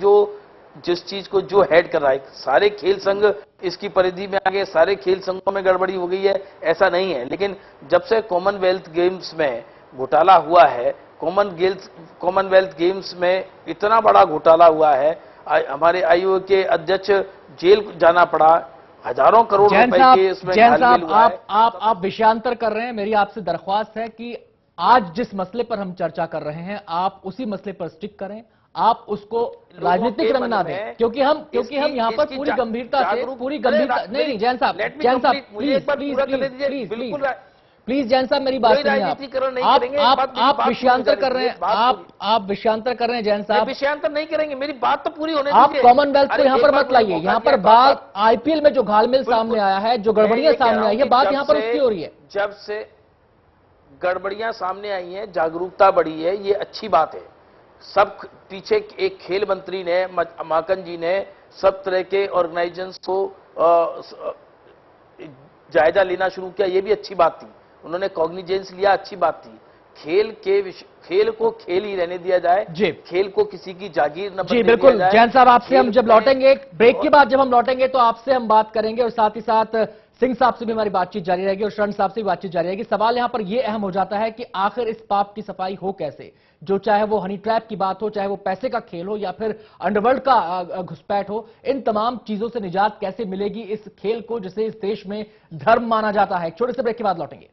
जिस चीज को जो हेड कर रहा है, सारे खेल संघ इसकी परिधि में आ गए, सारे खेल संघों में गड़बड़ी हो गई है, ऐसा नहीं है। लेकिन जब से कॉमनवेल्थ गेम्स में घोटाला हुआ है, कॉमनवेल्थ गेम्स में इतना बड़ा घोटाला हुआ है, हमारे आईओए के अध्यक्ष जेल जाना पड़ा, हजारों करोड़ रुपए के इसमें घालमेल हुआ है।
आप विषयांतर कर रहे हैं। मेरी आपसे दरख्वास्त है कि आज जिस मसले पर हम चर्चा कर रहे हैं, आप उसी मसले पर स्टिक करें, आप उसको राजनीतिक रंग ना दें, क्योंकि हम यहाँ पर पूरी गंभीरता नहीं, जैन साहब प्लीज जैन साहब, मेरी बात सुनिए। आप विषयांतर कर रहे हैं, आप विषयांतर कर रहे हैं जैन साहब।
विषयांतर नहीं करेंगे, मेरी बात तो पूरी होने
दीजिए। आप कॉमनवेल्थ को यहाँ पर मत लाइए। यहाँ पर बात आईपीएल में जो घालमेल सामने आया है, जो गड़बड़ियां सामने आई है, बात यहाँ पर उसकी हो रही है।
जब से गड़बड़ियां सामने आई हैं, जागरूकता बढ़ी है, ये अच्छी बात है। सब पीछे एक खेल मंत्री ने, माकन जी ने सब तरह के ऑर्गेनाइजेशंस को जायजा लेना शुरू किया, ये भी अच्छी बात थी। उन्होंने कॉग्निजेंस लिया, अच्छी बात थी। खेल को खेल ही रहने दिया जाए, खेल को किसी की जागीर न बनने
बिल्कुल
दिया जाए।
जैन साहब, आपसे हम जब लौटेंगे, ब्रेक के बाद जब हम लौटेंगे तो आपसे हम बात करेंगे, और साथ ही साथ सिंह साहब से भी हमारी बातचीत जारी रहेगी और शरण साहब से भी बातचीत जारी रहेगी। सवाल यहां पर यह अहम हो जाता है कि आखिर इस पाप की सफाई हो कैसे, जो चाहे वो हनी ट्रैप की बात हो, चाहे वो पैसे का खेल हो, या फिर अंडरवर्ल्ड का घुसपैठ हो, इन तमाम चीजों से निजात कैसे मिलेगी इस खेल को जिसे इस देश में धर्म माना जाता है। छोटे से ब्रेक के बाद लौटेंगे।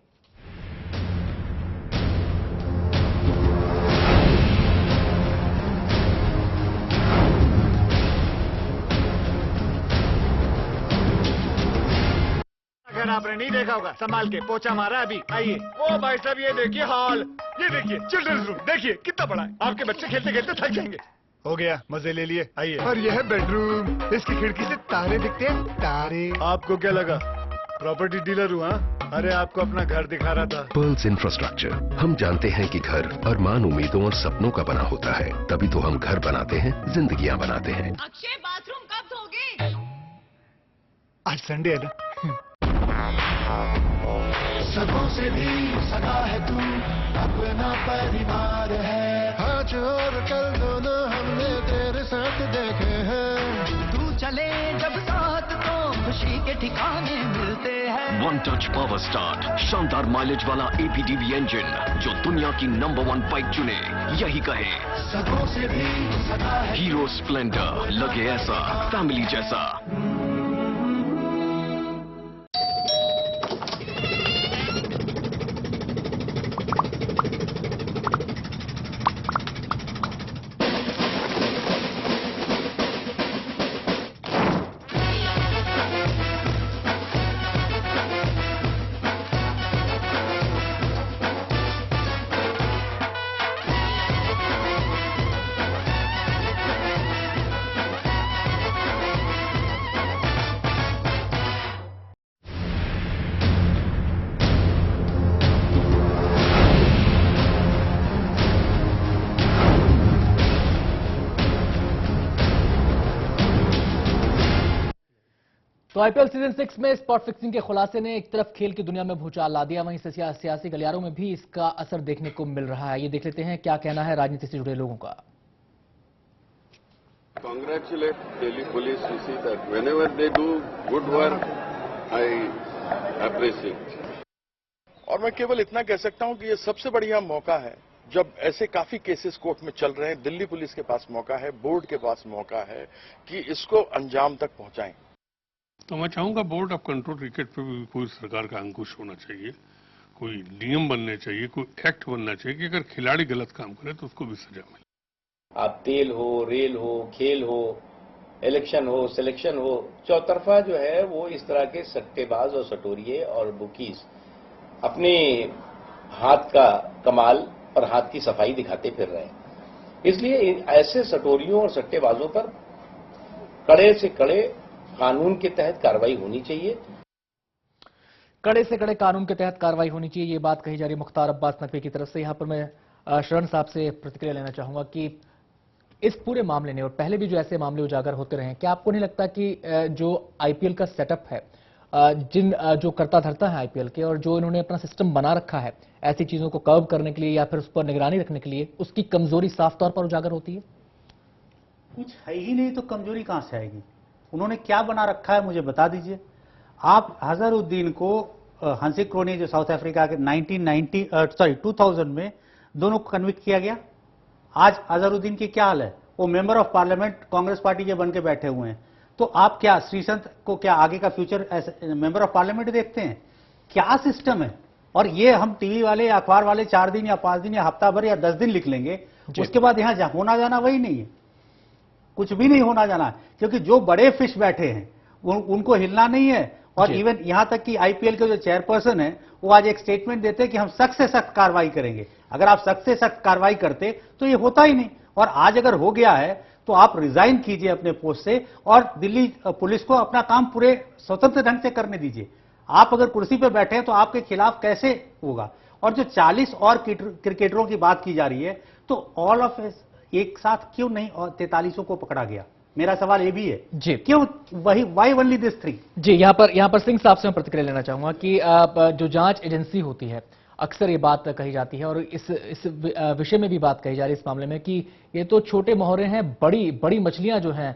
अगर आपने नहीं देखा होगा, संभाल के पोछा मारा अभी। आइए, ओ भाई साहब, ये देखिए हॉल, ये देखिए चिल्ड्रंस रूम, देखिए कितना बड़ा है। आपके बच्चे खेलते खेलते थक जाएंगे। हो गया, मजे ले लिए। आइए, और यह है बेडरूम, इसकी खिड़की से तारे दिखते हैं, तारे। आपको क्या लगा प्रॉपर्टी डीलर हुआ? अरे आपको अपना घर दिखा रहा था।
Pearls infrastructure. हम जानते हैं कि घर अरमान, उम्मीदों और सपनों का बना होता है, तभी तो हम घर बनाते हैं, जिंदगियां बनाते हैं।
अक्षय, बाथरूम कब धोगे?
आज संडे है ना।
सबों से भी सगा है तू, अपना परिवार है। आज और कल दोनों हमने तेरे साथ देखे हैं। तू चले जब साथ तो खुशी के ठिकाने मिलते हैं।
वन टच पावर स्टार्ट, शानदार माइलेज वाला एपीडीवी इंजन, जो दुनिया की नंबर 1 बाइक चुने, यही कहे
सबों से भी सगा है।
हीरो स्प्लेंडर, लगे ऐसा फैमिली जैसा।
तो आईपीएल सीजन 6 में स्पॉट फिक्सिंग के खुलासे ने एक तरफ खेल की दुनिया में भूचाल ला दिया, वहीं सियासी गलियारों में भी इसका असर देखने को मिल रहा है। ये देख लेते हैं क्या कहना है राजनीति से जुड़े लोगों का।
Congratulate Delhi police to see that whenever they do good work, I appreciate.
और मैं केवल इतना कह सकता हूं कि ये सबसे बढ़िया मौका है जब ऐसे काफी केसेस कोर्ट में चल रहे हैं। दिल्ली पुलिस के पास मौका है, बोर्ड के पास मौका है कि इसको अंजाम तक पहुंचाएं।
तो मैं चाहूंगा बोर्ड ऑफ कंट्रोल क्रिकेट पे भी कोई सरकार का अंकुश होना चाहिए, कोई नियम बनने चाहिए, कोई एक्ट बनना चाहिए कि अगर खिलाड़ी गलत काम करे तो उसको भी सजा मिले।
आप तेल हो, रेल हो, खेल हो, इलेक्शन हो, सिलेक्शन हो, चौतरफा जो है वो इस तरह के सट्टेबाज और सटोरिये और बुकीज अपने हाथ का कमाल और हाथ की सफाई दिखाते फिर रहे हैं। इसलिए ऐसे सटोरियों और सट्टेबाजों पर कड़े से कड़े कानून के तहत कार्रवाई होनी चाहिए।
कड़े से कड़े कानून के तहत कार्रवाई होनी चाहिए, ये बात कही जा रही मुख्तार अब्बास नकवी की तरफ से। यहां पर मैं शरण साहब से प्रतिक्रिया लेना चाहूंगा कि इस पूरे मामले ने और पहले भी जो ऐसे मामले उजागर होते रहे हैं, क्या आपको नहीं लगता कि जो आईपीएल का सेटअप है, जो करता धरता है आईपीएल के और जो इन्होंने अपना सिस्टम बना रखा है ऐसी चीजों को कर्व करने के लिए या फिर उस पर निगरानी रखने के लिए, उसकी कमजोरी साफ तौर पर उजागर होती है?
कुछ है ही नहीं तो कमजोरी कहां से आएगी? उन्होंने क्या बना रखा है मुझे बता दीजिए। आप अजहरुद्दीन को हंसी क्रोनी जो साउथ अफ्रीका के 2000 में दोनों को कन्विक्ट किया गया। आज अजहरुद्दीन की क्या हाल है? वो member of parliament Congress party के बन के बैठे हुए हैं। तो आप क्या श्रीसंत को क्या आगे का फ्यूचर मेंबर ऑफ पार्लियामेंट देखते हैं? क्या सिस्टम है? और ये हम टीवी वाले या अखबार वाले 4 दिन या 5 दिन या हफ्ता भर या 10 दिन लिख लेंगे, उसके बाद यहां होना जाना वही नहीं है, कुछ भी नहीं होना जाना है। क्योंकि जो बड़े फिश बैठे हैं उनको हिलना नहीं है। और इवन यहां तक कि आईपीएल के जो चेयरपर्सन है वो आज एक स्टेटमेंट देते हैं कि हम सख्त से सख्त कार्रवाई करेंगे। अगर आप सख्त से सख्त कार्रवाई करते तो ये होता ही नहीं। और आज अगर हो गया है तो आप रिजाइन कीजिए अपने पोस्ट से और दिल्ली पुलिस को अपना काम पूरे स्वतंत्र ढंग से करने दीजिए। आप अगर कुर्सी पर बैठे हैं तो आपके खिलाफ कैसे होगा? और जो 40 और क्रिकेटरों की बात की जा रही है तो ऑल ऑफ एक साथ क्यों नहीं और 43 को पकड़ा गया? मेरा सवाल ये भी है
जी,
क्यों वही वाई ओनली दिस 3?
जी, यहां पर सिंह साहब से मैं प्रतिक्रिया लेना चाहूंगा कि जो जांच एजेंसी होती है, अक्सर ये बात कही जाती है और इस विषय में भी बात कही जा रही है इस मामले में कि ये तो छोटे मोहरे हैं, बड़ी मछलियां जो हैं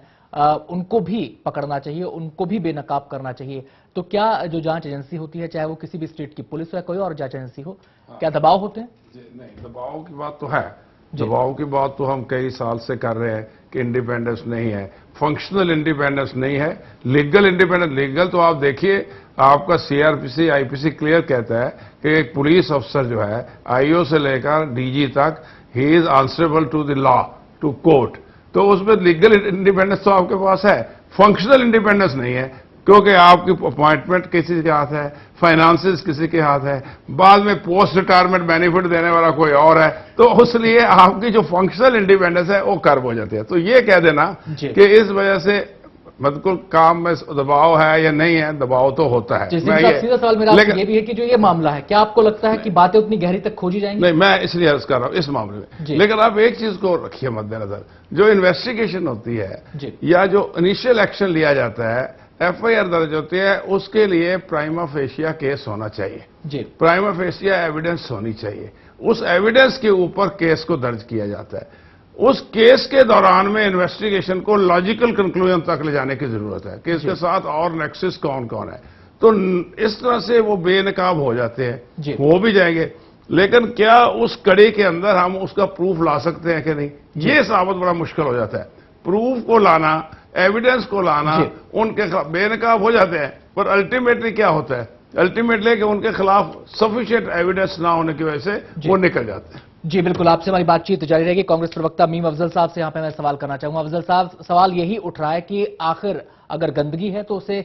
उनको भी पकड़ना चाहिए, उनको भी बेनकाब करना चाहिए। तो क्या जो जांच एजेंसी होती है, चाहे वो किसी भी स्टेट की पुलिस हो या कोई और जांच एजेंसी हो, क्या दबाव होते हैं?
नहीं, दबाव की बात तो है। दबाव की बात तो हम कई साल से कर रहे हैं कि इंडिपेंडेंस नहीं है, फंक्शनल इंडिपेंडेंस नहीं है, लीगल इंडिपेंडेंस। लीगल तो आप देखिए, आपका सीआरपीसी आईपीसी क्लियर कहता है कि एक पुलिस अफसर जो है आईओ से लेकर डीजी तक, he is answerable to the law, to court. तो उसमें लीगल इंडिपेंडेंस तो आपके पास है, फंक्शनल इंडिपेंडेंस नहीं है, क्योंकि आपकी अपॉइंटमेंट किसी के हाथ है, फाइनेंसेस किसी के हाथ है, बाद में पोस्ट रिटायरमेंट बेनिफिट देने वाला कोई और है। तो इसलिए आपकी जो फंक्शनल इंडिपेंडेंस है वो कर्व हो जाती है। तो ये कह देना कि इस वजह से मतलब काम में दबाव है या नहीं है, दबाव तो होता है।
सीधा सवाल मेरा ये भी है कि जो ये मामला है, क्या आपको लगता है कि बातें उतनी गहरी तक खोजी जाएंगी?
नहीं, मैं इसलिए अर्ज कर रहा हूं इस मामले में। लेकिन आप एक चीज को रखिए मद्देनजर, जो इन्वेस्टिगेशन होती है या जो इनिशियल एक्शन लिया जाता है, एफआईआर दर्ज होती है, उसके लिए प्राइमा फेशिया केस होना चाहिए, प्राइमा फेशिया एविडेंस होनी चाहिए। उस एविडेंस के ऊपर केस को दर्ज किया जाता है। उस केस के दौरान में इन्वेस्टिगेशन को लॉजिकल कंक्लूजन तक ले जाने की जरूरत है कि इसके साथ और नेक्सस कौन कौन है। तो इस तरह से वो बेनकाब हो जाते हैं, हो भी जाएंगे, लेकिन क्या उस कड़ी के अंदर हम उसका प्रूफ ला सकते हैं कि नहीं, ये साबित बड़ा मुश्किल हो जाता है। प्रूफ को लाना, एविडेंस को लाना, उनके खिलाफ बेनकाब हो जाते हैं, पर अल्टीमेटली क्या होता है? अल्टीमेटली कि उनके खिलाफ सफिशिएंट एविडेंस ना होने की वजह से वो निकल जाते हैं।
जी बिल्कुल, आपसे हमारी बातचीत जारी रहेगी। कांग्रेस प्रवक्ता मीम अफजल साहब से यहां पे मैं सवाल करना चाहूंगा। अफजल साहब, सवाल यही उठ रहा है कि आखिर अगर गंदगी है तो उसे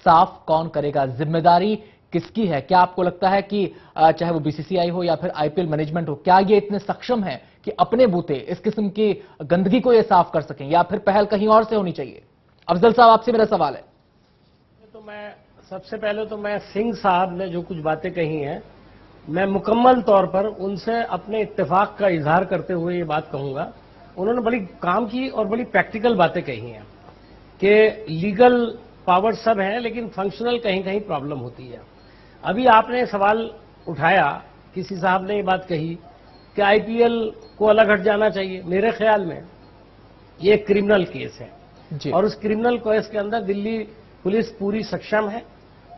साफ कौन करेगा? जिम्मेदारी किसकी है? क्या आपको लगता है कि चाहे वो बीसीसीआई हो या फिर आईपीएल मैनेजमेंट हो, क्या ये इतने सक्षम है कि अपने बूते इस किस्म की गंदगी को ये साफ कर सकें, या फिर पहल कहीं और से होनी चाहिए? अफजल साहब, आपसे मेरा सवाल है।
तो मैं सबसे पहले तो मैं सिंह साहब ने जो कुछ बातें कही हैं, मैं मुकम्मल तौर पर उनसे अपने इत्तेफाक का इजहार करते हुए ये बात कहूंगा। उन्होंने बड़ी काम की और बड़ी प्रैक्टिकल बातें कही हैं कि लीगल पावर सब है, लेकिन फंक्शनल कहीं कहीं प्रॉब्लम होती है। अभी आपने सवाल उठाया, किसी साहब ने ये बात कही कि आईपीएल को अलग हट जाना चाहिए। मेरे ख्याल में ये क्रिमिनल केस है और उस क्रिमिनल केस के अंदर दिल्ली पुलिस पूरी सक्षम है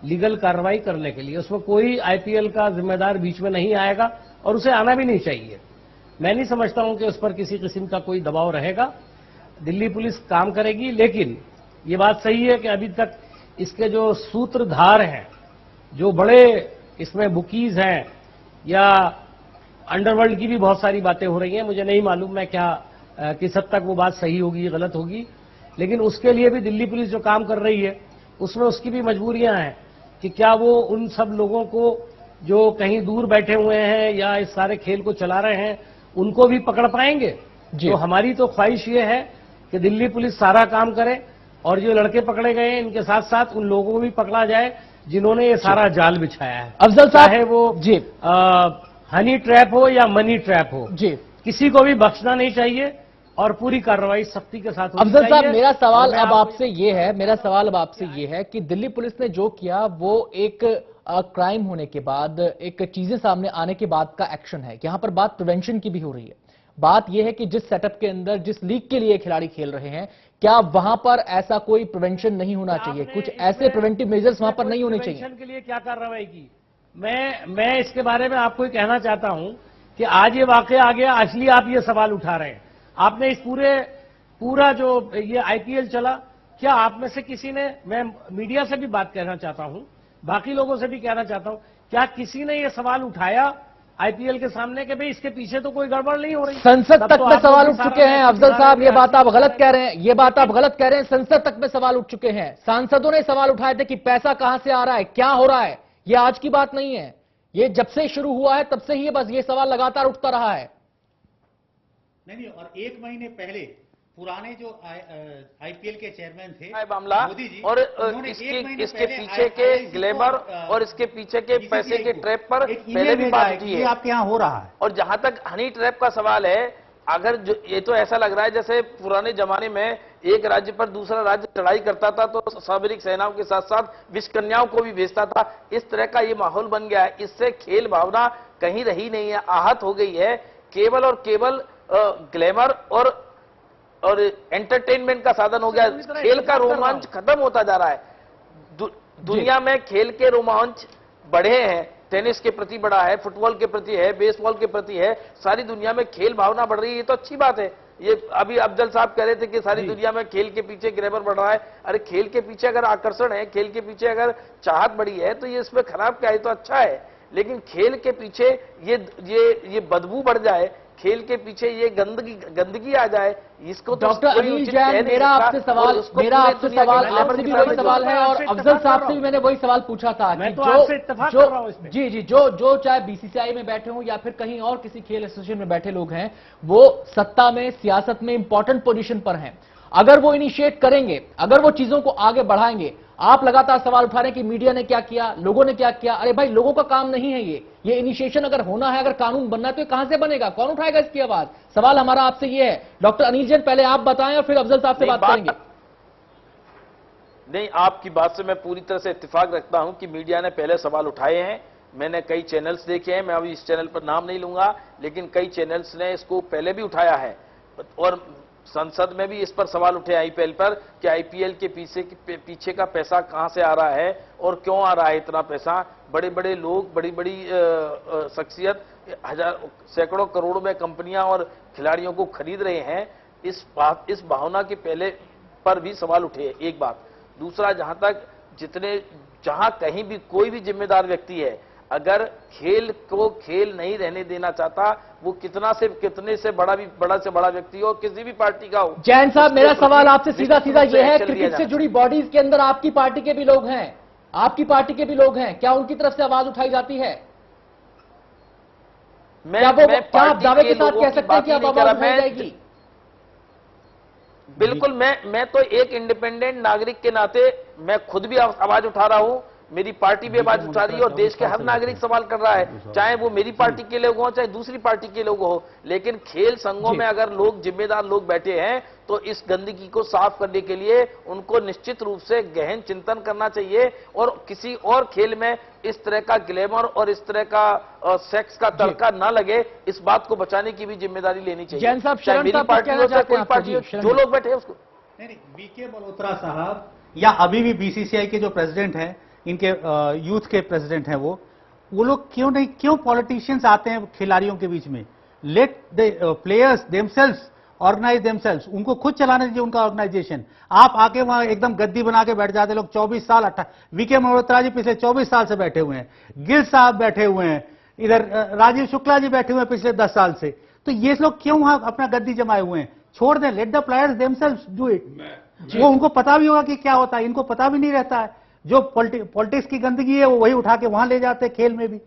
लीगल कार्रवाई करने के लिए। उसमें कोई आईपीएल का जिम्मेदार बीच में नहीं आएगा और उसे आना भी नहीं चाहिए। मैं नहीं समझता हूं कि उस पर किसी किस्म का कोई दबाव रहेगा। दिल्ली पुलिस काम करेगी, लेकिन ये बात सही है कि अभी तक इसके जो सूत्रधार हैं, जो बड़े इसमें बुकीज हैं या अंडरवर्ल्ड की भी बहुत सारी बातें हो रही हैं। मुझे नहीं मालूम मैं क्या किस हद तक वो बात सही होगी गलत होगी, लेकिन उसके लिए भी दिल्ली पुलिस जो काम कर रही है उसमें उसकी भी मजबूरियां हैं कि क्या वो उन सब लोगों को जो कहीं दूर बैठे हुए हैं या इस सारे खेल को चला रहे हैं उनको भी पकड़ पाएंगे। तो हमारी तो ख्वाहिश ये है कि दिल्ली पुलिस सारा काम करे और जो लड़के पकड़े गए हैं इनके साथ साथ उन लोगों को भी पकड़ा जाए जिन्होंने ये सारा जाल बिछाया है।
अफजल साहब,
चाहे वो हनी ट्रैप हो या मनी ट्रैप हो, किसी को भी बख्शना नहीं चाहिए और पूरी कार्रवाई सख्ती के साथ होनी चाहिए।
अफजल साहब, मेरा सवाल अब आपसे ये है कि दिल्ली पुलिस ने जो किया वो एक क्राइम होने के बाद, एक चीजें सामने आने के बाद का एक्शन है। यहां पर बात प्रिवेंशन की भी हो रही है। बात यह है कि जिस सेटअप के अंदर, जिस लीग के लिए खिलाड़ी खेल रहे हैं, क्या वहां पर ऐसा कोई प्रिवेंशन नहीं होना चाहिए? कुछ ऐसे प्रिवेंटिव मेजर्स वहां पर नहीं होने चाहिए?
प्रिवेंशन के लिए क्या कार्रवाई की? मैं इसके बारे में आपको कहना चाहता हूं कि आज ये वाकया आ गया, असली आप ये सवाल उठा रहे हैं। आपने इस पूरा जो ये आईपीएल चला, क्या आप में से किसी ने, मैं मीडिया से भी बात कहना चाहता हूं, बाकी लोगों से भी कहना चाहता हूं, क्या किसी ने ये सवाल उठाया आईपीएल के सामने कि भाई इसके पीछे तो कोई गड़बड़ नहीं हो रही?
संसद तक में सवाल उठ चुके हैं अफजल साहब, ये बात आप गलत कह रहे हैं, संसद तक में सवाल उठ चुके हैं। सांसदों ने सवाल उठाए थे कि पैसा कहां से आ रहा है, क्या हो रहा है। ये आज की बात नहीं है, ये जब से शुरू हुआ है तब से ही बस ये सवाल लगातार उठता रहा है।
नहीं, और 1 महीने पहले पुराने जो आईपीएल के चेयरमैन थे
मामला
मोदी जी,
और इसके पीछे के ग्लैमर और इसके पीछे के पैसे के ट्रैप पर पहले भी बात की है।
आपके यहाँ हो रहा है।
और जहां तक हनी ट्रैप का सवाल है, अगर ये तो ऐसा लग रहा है जैसे पुराने जमाने में एक राज्य पर दूसरा राज्य चढ़ाई करता था तो सामरिक सेनाओं के साथ साथ विष कन्याओं को भी भेजता था। इस तरह का ये माहौल बन गया है। इससे खेल भावना कहीं रही नहीं है, आहत हो गई है। केवल और केवल ग्लैमर और एंटरटेनमेंट का साधन हो गया। खेल का रोमांच खत्म होता जा रहा है। दुनिया में खेल के रोमांच बढ़े हैं, टेनिस के प्रति बढ़ा है, फुटबॉल के प्रति है, बेसबॉल के प्रति है। सारी दुनिया में खेल भावना बढ़ रही है, ये तो अच्छी बात है। ये अभी अफजल साहब कह रहे थे कि सारी दुनिया में खेल के पीछे ग्लैमर बढ़ रहा है। अरे खेल के पीछे अगर आकर्षण है, खेल के पीछे अगर चाहत बढ़ी है तो ये इसमें खराब क्या है? तो अच्छा है। लेकिन खेल के पीछे ये बदबू बढ़ जाए, खेल के पीछे ये गंदगी आ जाए, इसको तो
डॉक्टर अनिल जैन, मेरा आपसे सवाल आपसे भी वही सवाल है और अफजल साहब से भी मैंने वही सवाल पूछा था कि जो चाहे बीसीसीआई में बैठे हों या फिर कहीं और किसी खेल एसोसिएशन में बैठे लोग हैं, वो सत्ता में, सियासत में इंपॉर्टेंट पोजीशन पर हैं। अगर वो इनिशिएट करेंगे, अगर वो चीजों को आगे बढ़ाएंगे, आप लगातार सवाल उठा रहे हैं कि मीडिया ने क्या किया, लोगों ने क्या किया। अरे भाई, लोगों का काम नहीं है ये इनिशिएशन अगर होना है, अगर कानून बनना है तो ये कहां से बनेगा? कौन उठाएगा इसकी आवाज? सवाल हमारा आपसे ये है। डॉक्टर अनिल जैन, पहले आप बताएं और फिर अफजल साहब से बात करेंगे।
नहीं, आपकी बात से मैं पूरी तरह से इत्तेफाक रखता हूं कि मीडिया ने पहले सवाल उठाए हैं। मैंने कई चैनल्स देखे हैं, मैं अभी इस चैनल पर नाम नहीं लूंगा, लेकिन कई चैनल्स ने इसको पहले भी उठाया है और संसद में भी इस पर सवाल उठे आईपीएल पर कि आईपीएल के पीछे का पैसा कहां से आ रहा है और क्यों आ रहा है इतना पैसा। बड़े बड़े लोग, बड़ी बड़ी शख्सियत सैकड़ों करोड़ में कंपनियां और खिलाड़ियों को खरीद रहे हैं। इस भावना के पहले पर भी सवाल उठे, एक बात। दूसरा, जहां कहीं भी कोई भी जिम्मेदार व्यक्ति है, अगर खेल को खेल नहीं रहने देना चाहता, वो कितने से बड़ा व्यक्ति हो, किसी भी पार्टी का हो।
जैन साहब, मेरा सवाल आपसे सीधा ये है, क्रिकेट से जुड़ी बॉडीज के अंदर आपकी पार्टी के भी लोग हैं, क्या उनकी तरफ से आवाज उठाई जाती है? क्या आप दावे के साथ कह सकते हैं कि अब आवाज उठाई जाएगी?
बिल्कुल, मैं तो एक इंडिपेंडेंट नागरिक के नाते मैं खुद भी आवाज उठा रहा हूं, मेरी पार्टी भी आवाज उठा रही है और देश के हर नागरिक सवाल कर रहा है, चाहे वो मेरी पार्टी के लोग हों चाहे दूसरी पार्टी के लोग हो। लेकिन खेल संघों में अगर जिम्मेदार लोग बैठे हैं तो इस गंदगी को साफ करने के लिए उनको निश्चित रूप से गहन चिंतन करना चाहिए और किसी और खेल में इस तरह का ग्लैमर और इस तरह का सेक्स का तड़का ना लगे, इस बात को बचाने की भी जिम्मेदारी लेनी चाहिए।
जैन साहब,
चाहे मेरी पार्टी हो चाहे कोई पार्टी हो, जो लोग बैठे हैं उसको।
नहीं, वीके मल्होत्रा साहब या अभी भी बीसीसीआई के जो प्रेसिडेंट हैं, इनके यूथ के प्रेसिडेंट हैं, वो लोग क्यों पॉलिटिशियंस आते हैं खिलाड़ियों के बीच में? Let the players themselves organise themselves, उनको खुद चलाने दीजिए उनका ऑर्गेनाइजेशन। आप आके वहां एकदम गद्दी बना के बैठ जाते लोग। 24 साल वीके मल्होत्रा जी पिछले 24 साल से बैठे हुए हैं, गिल साहब बैठे हुए हैं, इधर राजीव शुक्ला जी बैठे हुए हैं पिछले 10 साल से। तो ये लोग क्यों वहां अपना गद्दी जमाए हुए हैं? छोड़ दें, late the players themselves do it. वो उनको पता भी होगा कि क्या होता है, इनको पता भी नहीं रहता है। जो पॉलिटिक्स की गंदगी है वो वही उठा के वहां ले जाते हैं खेल में भी।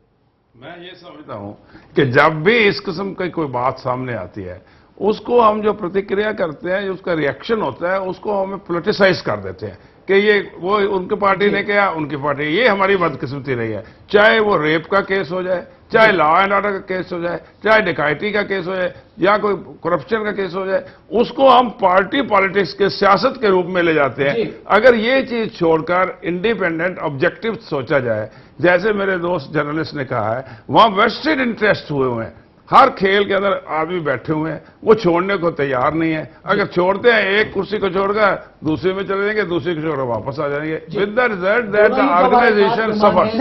मैं ये समझता हूं कि जब भी इस किस्म की कोई बात सामने आती है, उसको हम जो प्रतिक्रिया करते हैं, जो उसका रिएक्शन होता है, उसको हमें पोलिटिसाइज कर देते हैं कि ये वो उनकी पार्टी ने किया, उनकी पार्टी। ये हमारी बदकिस्मती रही है। चाहे वो रेप का केस हो जाए, चाहे लॉ एंड ऑर्डर का केस हो जाए, चाहे डकैती का केस हो जाए, या कोई करप्शन का केस हो जाए, उसको हम पार्टी पॉलिटिक्स के सियासत के रूप में ले जाते हैं। अगर ये चीज छोड़कर इंडिपेंडेंट ऑब्जेक्टिव सोचा जाए, जैसे मेरे दोस्त जर्नलिस्ट ने कहा है, वहां वेस्टेड इंटरेस्ट हुए हैं। हर खेल के अंदर आदमी बैठे हुए हैं, वो छोड़ने को तैयार नहीं है। अगर छोड़ते हैं, एक कुर्सी को छोड़कर दूसरे में चले जाएंगे, दूसरे को छोड़कर वापस आ जाएंगे। With the result that the organisation suffers.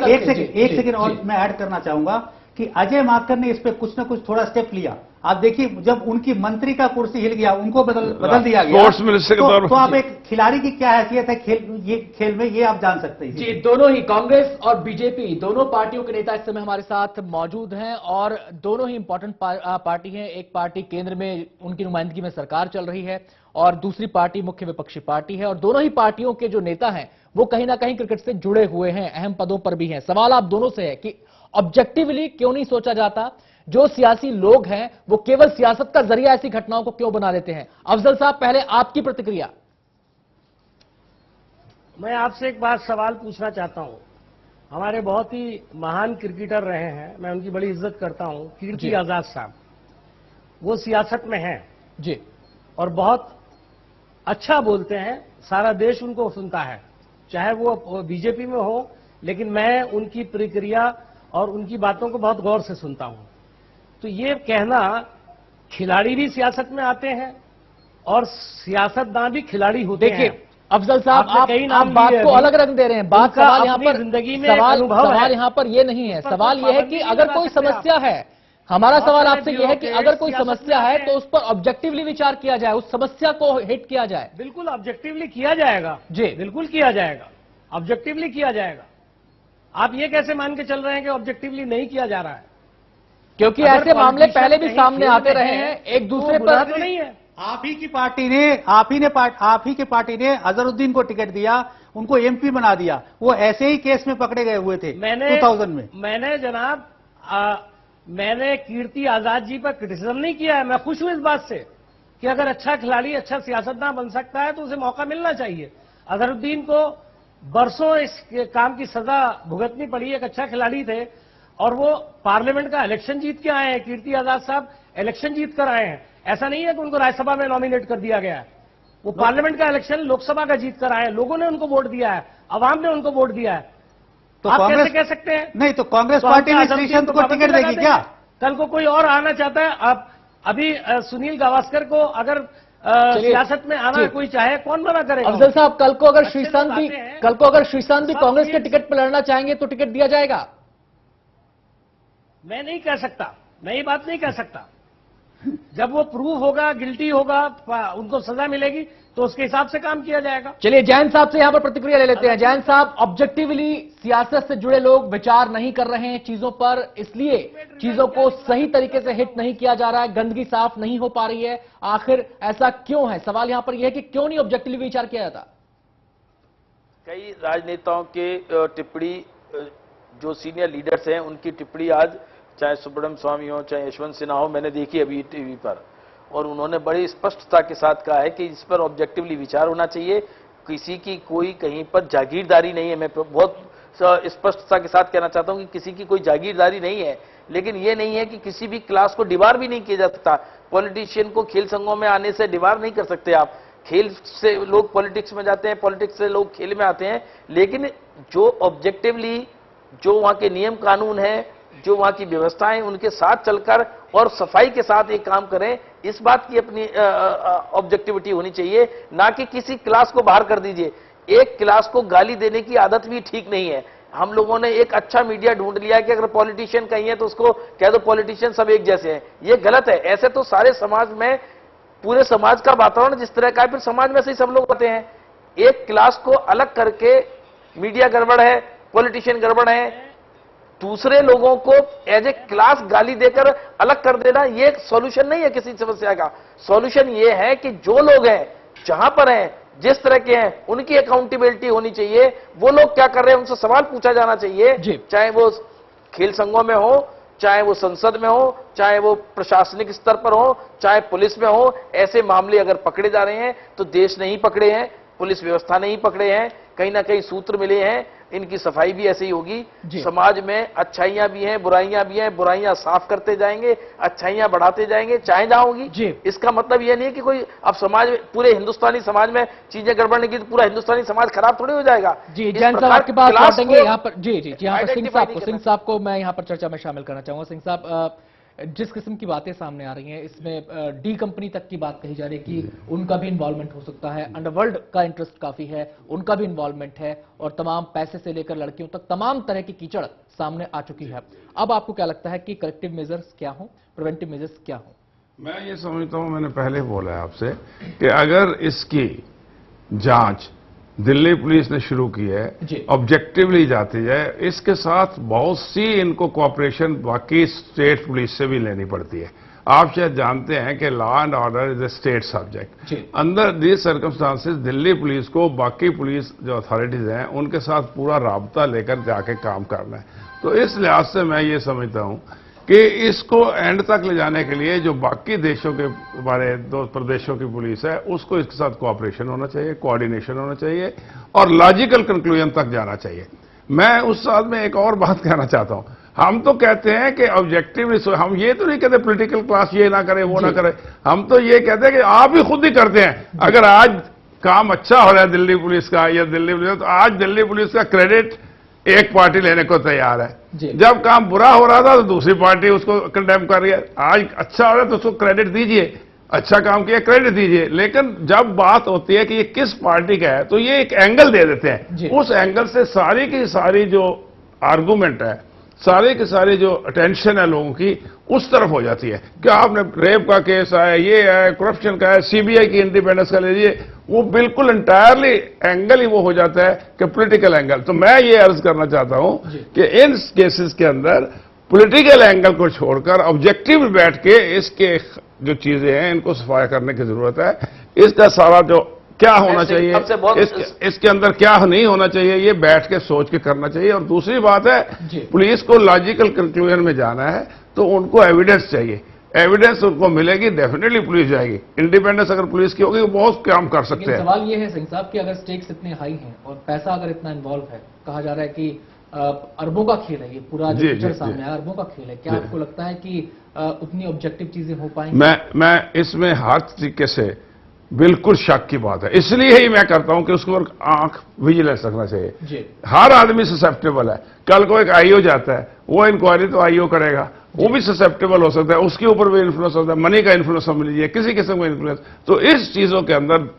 एक सेकंड और मैं ऐड करना चाहूंगा कि अजय माकन ने इस पे कुछ ना कुछ थोड़ा स्टेप लिया। आप देखिए, जब उनकी मंत्री का कुर्सी हिल गया, उनको बदल दिया गया
स्पोर्ट्स मिनिस्टर के तौर पर।
तो आप एक खिलाड़ी की क्या हैसियत है खेल में, ये आप जान सकते हैं।
जी, दोनों ही कांग्रेस और बीजेपी दोनों पार्टियों के नेता इस समय हमारे साथ मौजूद हैं और दोनों ही इंपॉर्टेंट पार्टी हैं। एक पार्टी केंद्र में उनकी नुमाइंदगी में सरकार चल रही है और दूसरी पार्टी मुख्य विपक्षी पार्टी है, और दोनों ही पार्टियों के जो नेता हैं वो कहीं ना कहीं क्रिकेट से जुड़े हुए हैं, अहम पदों पर भी हैं। सवाल आप दोनों से है कि ऑब्जेक्टिवली क्यों नहीं सोचा जाता? जो सियासी लोग हैं वो केवल सियासत का जरिया ऐसी घटनाओं को क्यों बना देते हैं? अफजल साहब, पहले आपकी प्रतिक्रिया।
मैं आपसे एक बात सवाल पूछना चाहता हूं। हमारे बहुत ही महान क्रिकेटर रहे हैं, मैं उनकी बड़ी इज्जत करता हूं, कीर्ति आजाद साहब। वो सियासत में हैं
जी,
और बहुत अच्छा बोलते हैं, सारा देश उनको सुनता है, चाहे वो बीजेपी में हो, लेकिन मैं उनकी प्रक्रिया और उनकी बातों को बहुत गौर से सुनता हूं। तो ये कहना खिलाड़ी भी सियासत में आते हैं और सियासतदान भी खिलाड़ी होते हैं।
देखिए अफजल साहब, आप बात को अलग रंग दे रहे हैं। बात सवाल यहाँ पर
जिंदगी में
सवाल यहाँ पर ये नहीं है। सवाल ये है कि अगर कोई समस्या है, हमारा सवाल आपसे ये है कि अगर कोई समस्या है तो उस पर ऑब्जेक्टिवली विचार किया जाए, उस समस्या को हिट किया जाए।
बिल्कुल ऑब्जेक्टिवली किया जाएगा जी, बिल्कुल किया जाएगा, ऑब्जेक्टिवली किया जाएगा। आप ये कैसे मान के चल रहे हैं कि ऑब्जेक्टिवली नहीं किया जा रहा है?
क्योंकि ऐसे मामले पहले भी सामने आते रहे हैं, एक दूसरे पर
तो नहीं है।
आप ही की पार्टी ने अजहरुद्दीन को टिकट दिया, उनको एमपी बना दिया। वो ऐसे ही केस में पकड़े गए हुए थे 2000 में।
मैंने जनाब मैंने कीर्ति आजाद जी पर क्रिटिसिज्म नहीं किया है। मैं खुश हूं इस बात से कि अगर अच्छा खिलाड़ी अच्छा सियासतदान बन सकता है तो उसे मौका मिलना चाहिए। अजहरुद्दीन को बरसों इस काम की सजा भुगतनी पड़ी। एक अच्छा खिलाड़ी थे और वो पार्लियामेंट का इलेक्शन जीत के आए हैं। कीर्ति आजाद साहब इलेक्शन जीत कर आए हैं। ऐसा नहीं है कि उनको राज्यसभा में नॉमिनेट कर दिया गया है। वो पार्लियामेंट का इलेक्शन लोकसभा का जीत कर आए हैं। लोगों ने उनको वोट दिया है, अवाम ने उनको वोट दिया है।
तो
आप
कांग्रेस
कैसे कह सकते हैं?
नहीं, तो कांग्रेस पार्टी भी श्रीसंत को टिकट देगी क्या?
कल को कोई और आना चाहता है? आप अभी सुनील गावस्कर को अगर सियासत में आना कोई चाहे, कौन मना करेगा?
अफजल साहब, कल को अगर श्रीसंत भी कांग्रेस के टिकट पर लड़ना चाहेंगे तो टिकट दिया जाएगा?
मैं नहीं कह सकता, मैं ये बात नहीं कह सकता। जब वो प्रूव होगा, गिल्टी होगा, उनको सजा मिलेगी तो उसके हिसाब से काम किया जाएगा।
चलिए जैन साहब से यहां पर प्रतिक्रिया ले लेते हैं। जैन साहब, ऑब्जेक्टिवली सियासत से जुड़े लोग विचार नहीं कर रहे हैं चीजों पर, इसलिए चीजों को सही तरीके से हिट नहीं किया जा रहा है, गंदगी साफ नहीं हो पा रही है। आखिर ऐसा क्यों है? सवाल यहां पर यह है कि क्यों नहीं ऑब्जेक्टिवली विचार किया जाता?
कई राजनेताओं के टिप्पणी, जो सीनियर लीडर्स हैं उनकी टिप्पणी आज चाहे सुब्रमण्यम स्वामी हो चाहे यशवंत सिन्हा हो, मैंने देखी अभी टीवी पर, और उन्होंने बड़ी स्पष्टता के साथ कहा है कि इस पर ऑब्जेक्टिवली विचार होना चाहिए। किसी की कोई कहीं पर जागीरदारी नहीं है। मैं बहुत स्पष्टता के साथ कहना चाहता हूं कि किसी की कोई जागीरदारी नहीं है, लेकिन यह नहीं है कि किसी भी क्लास को डिबार भी नहीं किया जा सकता। पॉलिटिशियन को खेल संघों में आने से डिबार नहीं कर सकते आप। खेल से लोग पॉलिटिक्स में जाते हैं, पॉलिटिक्स से लोग खेल में आते हैं, लेकिन जो ऑब्जेक्टिवली जो वहां के नियम कानून हैं, जो वहां की व्यवस्थाएं, उनके साथ चलकर और सफाई के साथ एक काम करें, इस बात की अपनी ऑब्जेक्टिविटी होनी चाहिए, ना कि किसी क्लास को बाहर कर दीजिए। एक क्लास को गाली देने की आदत भी ठीक नहीं है। हम लोगों ने एक अच्छा मीडिया ढूंढ लिया कि अगर पॉलिटिशियन कहीं है तो उसको कह दो पॉलिटिशियन सब एक जैसे हैं, ये गलत है। ऐसे तो सारे समाज में, पूरे समाज का वातावरण जिस तरह का है, फिर समाज में से ही सब लोग होते हैं। एक क्लास को अलग करके मीडिया गड़बड़ है, पॉलिटिशियन गड़बड़ है, दूसरे लोगों को एज ए क्लास गाली देकर अलग कर देना, ये सॉल्यूशन नहीं है किसी समस्या का। सॉल्यूशन ये है कि जो लोग हैं, जहां पर हैं, जिस तरह के हैं, उनकी अकाउंटेबिलिटी होनी चाहिए। वो लोग क्या कर रहे हैं उनसे सवाल पूछा जाना चाहिए, चाहे वो खेल संघों में हो, चाहे वो संसद में हो, चाहे वो प्रशासनिक स्तर पर हो, चाहे पुलिस में हो। ऐसे मामले अगर पकड़े जा रहे हैं तो देश नहीं पकड़े हैं, पुलिस व्यवस्था नहीं पकड़े हैं, कहीं ना कहीं सूत्र मिले हैं। इनकी सफाई भी ऐसे ही होगी। समाज में अच्छाइयां भी हैं, बुराइयां भी हैं, बुराइयां साफ करते जाएंगे, अच्छाइयां बढ़ाते जाएंगे, चाहे जहां होगी। इसका मतलब यह नहीं कि कोई अब समाज में, पूरे हिंदुस्तानी समाज में चीजें गड़बड़ नहीं की तो पूरा हिंदुस्तानी समाज खराब थोड़ी हो जाएगा।
जी जैन साहब आपके पास लौटेंगे यहाँ पर। जी जी यहाँ पर सिंह साहब को मैं यहाँ पर चर्चा में शामिल करना चाहूंगा। सिंह साहब, जिस किस्म की बातें सामने आ रही हैं, इसमें डी कंपनी तक की बात कही जा रही है कि उनका भी इन्वॉल्वमेंट हो सकता है, अंडरवर्ल्ड का इंटरेस्ट काफी है, उनका भी इन्वॉल्वमेंट है, और तमाम पैसे से लेकर लड़कियों तक तमाम तरह की कीचड़ सामने आ चुकी है। अब आपको क्या लगता है कि करेक्टिव मेजर्स क्या हो, प्रिवेंटिव मेजर्स क्या हो?
मैं ये समझता हूं, मैंने पहले बोला है आपसे कि अगर इसकी जांच दिल्ली पुलिस ने शुरू की है, ऑब्जेक्टिवली जाती जाए, इसके साथ बहुत सी इनको कोऑपरेशन बाकी स्टेट पुलिस से भी लेनी पड़ती है। आप शायद जानते हैं कि law and order is a state subject. अंदर दीज सर्कमस्टांसेस दिल्ली पुलिस को बाकी पुलिस जो अथॉरिटीज हैं उनके साथ पूरा राब्ता लेकर जाके काम करना है। तो इस लिहाज से मैं ये समझता हूं कि इसको एंड तक ले जाने के लिए जो बाकी देशों के हमारे दो प्रदेशों की पुलिस है, उसको इसके साथ कोऑपरेशन होना चाहिए, कोऑर्डिनेशन होना चाहिए और लॉजिकल कंक्लूजन तक जाना चाहिए। मैं उस साथ में एक और बात कहना चाहता हूं। हम तो कहते हैं कि ऑब्जेक्टिवली, हम ये तो नहीं कहते पॉलिटिकल क्लास ये ना करे वो ना करे, हम तो ये कहते हैं कि आप ही खुद ही करते हैं। अगर आज काम अच्छा हो रहा है दिल्ली पुलिस का या दिल्ली पुलिस, तो आज दिल्ली पुलिस का क्रेडिट एक पार्टी लेने को तैयार है। जब काम बुरा हो रहा था तो दूसरी पार्टी उसको कंडेम कर रही है। आज अच्छा हो रहा है तो उसको क्रेडिट दीजिए, अच्छा काम किया क्रेडिट दीजिए। लेकिन जब बात होती है कि ये किस पार्टी का है तो ये एक एंगल दे देते हैं। उस एंगल से सारी की सारी जो आर्गूमेंट है, सारी की सारी जो अटेंशन है लोगों की उस तरफ हो जाती है। क्या आपने रेप का केस है, ये है, करप्शन का है, सीबीआई की इंडिपेंडेंस का लीजिए, वो बिल्कुल इंटायरली एंगल ही वो हो जाता है कि पॉलिटिकल एंगल। तो मैं ये अर्ज करना चाहता हूं कि इन केसेस के अंदर पॉलिटिकल एंगल को छोड़कर ऑब्जेक्टिव बैठ के इसके जो चीजें हैं इनको सफाया करने की जरूरत है। इसका सारा जो क्या होना चाहिए, इसके अंदर क्या नहीं होना चाहिए, ये बैठ के सोच के करना चाहिए। और दूसरी बात है, पुलिस को लॉजिकल कंक्लूजन में जाना है तो उनको एविडेंस चाहिए। एविडेंस उनको मिलेगी, डेफिनेटली पुलिस जाएगी। इंडिपेंडेंस अगर पुलिस की होगी वो बहुत काम कर सकते हैं।
सवाल ये है सिंह साहब कि अगर स्टेक्स इतने हाई हैं और पैसा अगर इतना इन्वॉल्व है, कहा जा रहा है कि अरबों का खेल है ये पूरा, जो पिक्चर सामने आया अरबों का खेल है, क्या आपको लगता है कि उतनी ऑब्जेक्टिव चीजें हो पाएंगी?
मैं इसमें हर तरीके से बिल्कुल शक की बात है, इसलिए ही मैं करता हूं कि उसके ऊपर आंख विजिलेंस रखना चाहिए। हर आदमी ससेप्टेबल है। कल को एक आईओ जाता है, वो इंक्वायरी तो आईओ करेगा, वो भी ससेप्टेबल हो सकता है, उसके ऊपर भी इन्फ्लुएंस होता है, मनी का इन्फ्लुएंस समझ लीजिए, किसी किस्म का इन्फ्लुएंस। तो इस चीजों के अंदर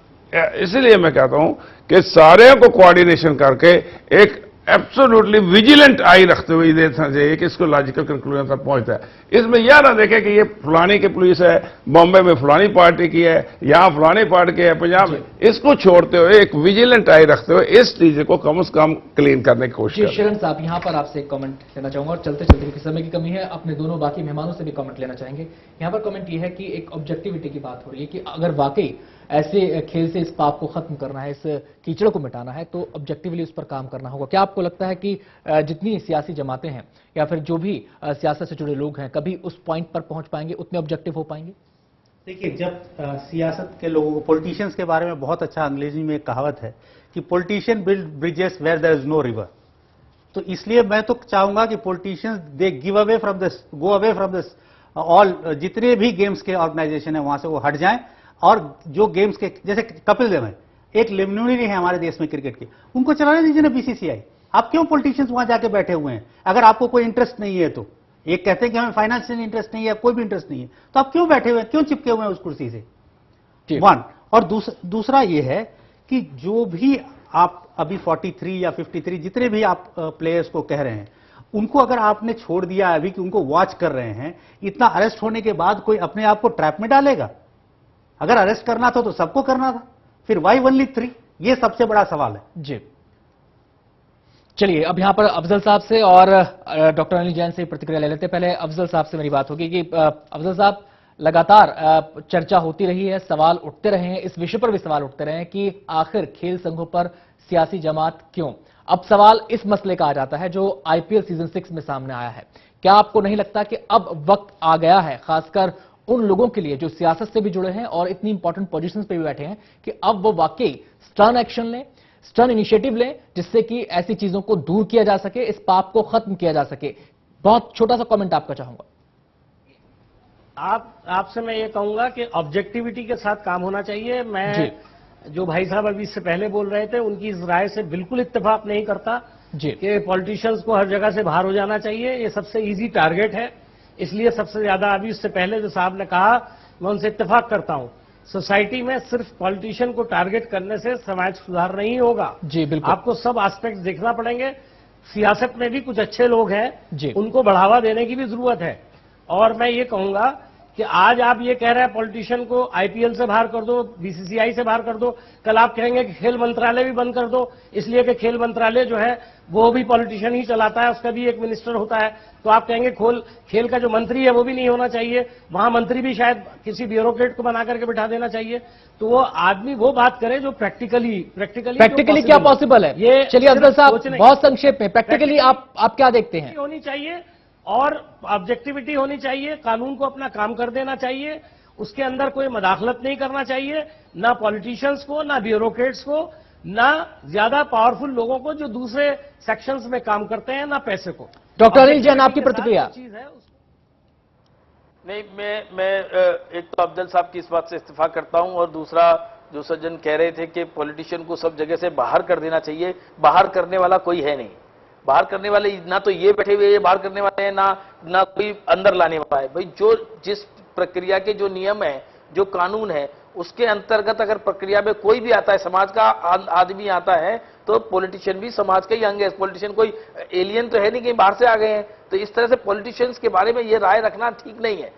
इसलिए मैं कहता हूं कि सारे को कोऑर्डिनेशन करके एक एब्सोल्युटली विजिलेंट आई रखते हुए देखना चाहिए कि इसको लॉजिकल कंक्लूजन तक पहुंचता है। इसमें यह ना देखे कि ये फलानी की पुलिस है, बॉम्बे में फलानी पार्टी की है, यहां फलानी पार्टी की है, पंजाब में, इसको छोड़ते हुए एक विजिलेंट आई रखते हुए इस चीज को कम से कम क्लीन करने की कोशिश करें।
शरण साहब, यहां पर आपसे एक कमेंट लेना चाहूंगा और चलते चलते क्योंकि समय की कमी है, अपने दोनों बाकी मेहमानों से भी कमेंट लेना चाहेंगे। यहां पर कमेंट ये है कि एक ऑब्जेक्टिविटी की बात हो रही है कि अगर वाकई ऐसे खेल से इस पाप को खत्म करना है, इस कीचड़ को मिटाना है, तो ऑब्जेक्टिवली उस पर काम करना होगा। क्या आपको लगता है कि जितनी सियासी जमातें हैं या फिर जो भी सियासत से जुड़े लोग हैं, कभी उस पॉइंट पर पहुंच पाएंगे, उतने ऑब्जेक्टिव हो पाएंगे?
देखिए, जब सियासत के लोगों को, पॉलिटिशियंस के बारे में बहुत अच्छा अंग्रेजी में एक कहावत है कि politician build bridges where there is no river. तो इसलिए मैं तो चाहूंगा कि politicians they give away from this, go away from this all जितने भी गेम्स के ऑर्गेनाइजेशन है वहां से वो हट जाएं, और जो गेम्स के जैसे कपिल देव है, एक लेमनुरी है हमारे देश में क्रिकेट की, उनको चलाने दीजिए ना बीसीसीआई। आप क्यों पॉलिटिशियंस वहां जाके बैठे हुए हैं? अगर आपको कोई इंटरेस्ट नहीं है तो, एक कहते हैं कि हमें फाइनेंशियल इंटरेस्ट नहीं है, कोई भी इंटरेस्ट नहीं है, तो आप क्यों बैठे हुए हैं, क्यों चिपके हुए हैं उस कुर्सी से? वन। और दूसरा ये है कि जो भी आप अभी 43 या 53 जितने भी आप प्लेयर्स को कह रहे हैं, उनको अगर आपने छोड़ दिया अभी कि उनको वॉच कर रहे हैं, इतना अरेस्ट होने के बाद कोई अपने आप को ट्रैप में डालेगा? अगर अरेस्ट करना था तो सबको करना था, फिर वाई ओनली 3? ये सबसे बड़ा सवाल है।
जी चलिए, अब यहां पर अफजल साहब से और डॉक्टर अनिल जैन से प्रतिक्रिया ले लेते हैं। पहले अफजल साहब से मेरी बात होगी कि अफजल साहब, लगातार चर्चा होती रही है, सवाल उठते रहे हैं, इस विषय पर भी सवाल उठते रहे हैं कि आखिर खेल संघों पर सियासी जमात क्यों? अब सवाल इस मसले का आ जाता है जो आईपीएल सीजन 6 में सामने आया है। क्या आपको नहीं लगता कि अब वक्त आ गया है, खासकर उन लोगों के लिए जो सियासत से भी जुड़े हैं और इतनी इंपॉर्टेंट पोजीशंस पे भी बैठे हैं, कि अब वो वाकई स्टर्न एक्शन लें, स्टर्न इनिशिएटिव लें, जिससे कि ऐसी चीजों को दूर किया जा सके, इस पाप को खत्म किया जा सके? बहुत छोटा सा कमेंट आपका चाहूंगा।
आपसे मैं ये कहूंगा कि ऑब्जेक्टिविटी के साथ काम होना चाहिए। मैं जो भाई साहब अभी इससे पहले बोल रहे थे, उनकी इस राय से बिल्कुल इत्तेफाक नहीं करता कि पॉलिटिशियंस को हर जगह से बाहर हो जाना चाहिए। ये सबसे इजी टारगेट है, इसलिए सबसे ज्यादा अभी इससे पहले जो साहब ने कहा, मैं उनसे इत्तेफाक करता हूं। सोसाइटी में सिर्फ पॉलिटिशियन को टारगेट करने से समाज सुधार नहीं होगा।
जी बिल्कुल,
आपको सब एस्पेक्ट देखना पड़ेंगे। सियासत में भी कुछ अच्छे लोग हैं, उनको बढ़ावा देने की भी जरूरत है। और मैं ये कहूंगा कि आज आप ये कह रहे हैं पॉलिटिशियन को आईपीएल से बाहर कर दो, बीसीसीआई से बाहर कर दो, कल आप कहेंगे कि खेल मंत्रालय भी बंद कर दो, इसलिए कि खेल मंत्रालय जो है वो भी पॉलिटिशियन ही चलाता है, उसका भी एक मिनिस्टर होता है। तो आप कहेंगे खेल का जो मंत्री है वो भी नहीं होना चाहिए, वहां मंत्री भी शायद किसी ब्यूरोक्रेट को बना करके बिठा देना चाहिए। तो वो आदमी वो बात करे जो प्रैक्टिकली
क्या पॉसिबल है। ये चलिए अफजल साहब, बहुत संक्षेप में प्रैक्टिकली आप क्या देखते हैं?
होनी चाहिए और ऑब्जेक्टिविटी होनी चाहिए, कानून को अपना काम कर देना चाहिए, उसके अंदर कोई मदाखलत नहीं करना चाहिए, ना पॉलिटिशियंस को, ना ब्यूरोक्रेट्स को, ना ज्यादा पावरफुल लोगों को जो दूसरे सेक्शंस में काम करते हैं, ना पैसे को।
डॉक्टर अनिल जैन, आपकी प्रतिक्रिया?
नहीं, मैं एक तो अफजल साहब की इस बात से इस्तीफा करता हूं, और दूसरा जो सज्जन कह रहे थे कि पॉलिटिशियन को सब जगह से बाहर कर देना चाहिए, बाहर करने वाला कोई है नहीं। बाहर करने वाले ना तो ये बैठे हुए बाहर करने वाले हैं, ना कोई अंदर लाने वाला है। भाई जो जिस प्रक्रिया के जो नियम है, जो कानून है, उसके अंतर्गत अगर प्रक्रिया में कोई भी आता है, समाज का आदमी आता है, तो पॉलिटिशियन भी समाज का ही अंग है। पॉलिटिशियन कोई एलियन तो है नहीं कि बाहर से आ गए हैं। तो इस तरह से पॉलिटिशियंस के बारे में ये राय रखना ठीक नहीं है।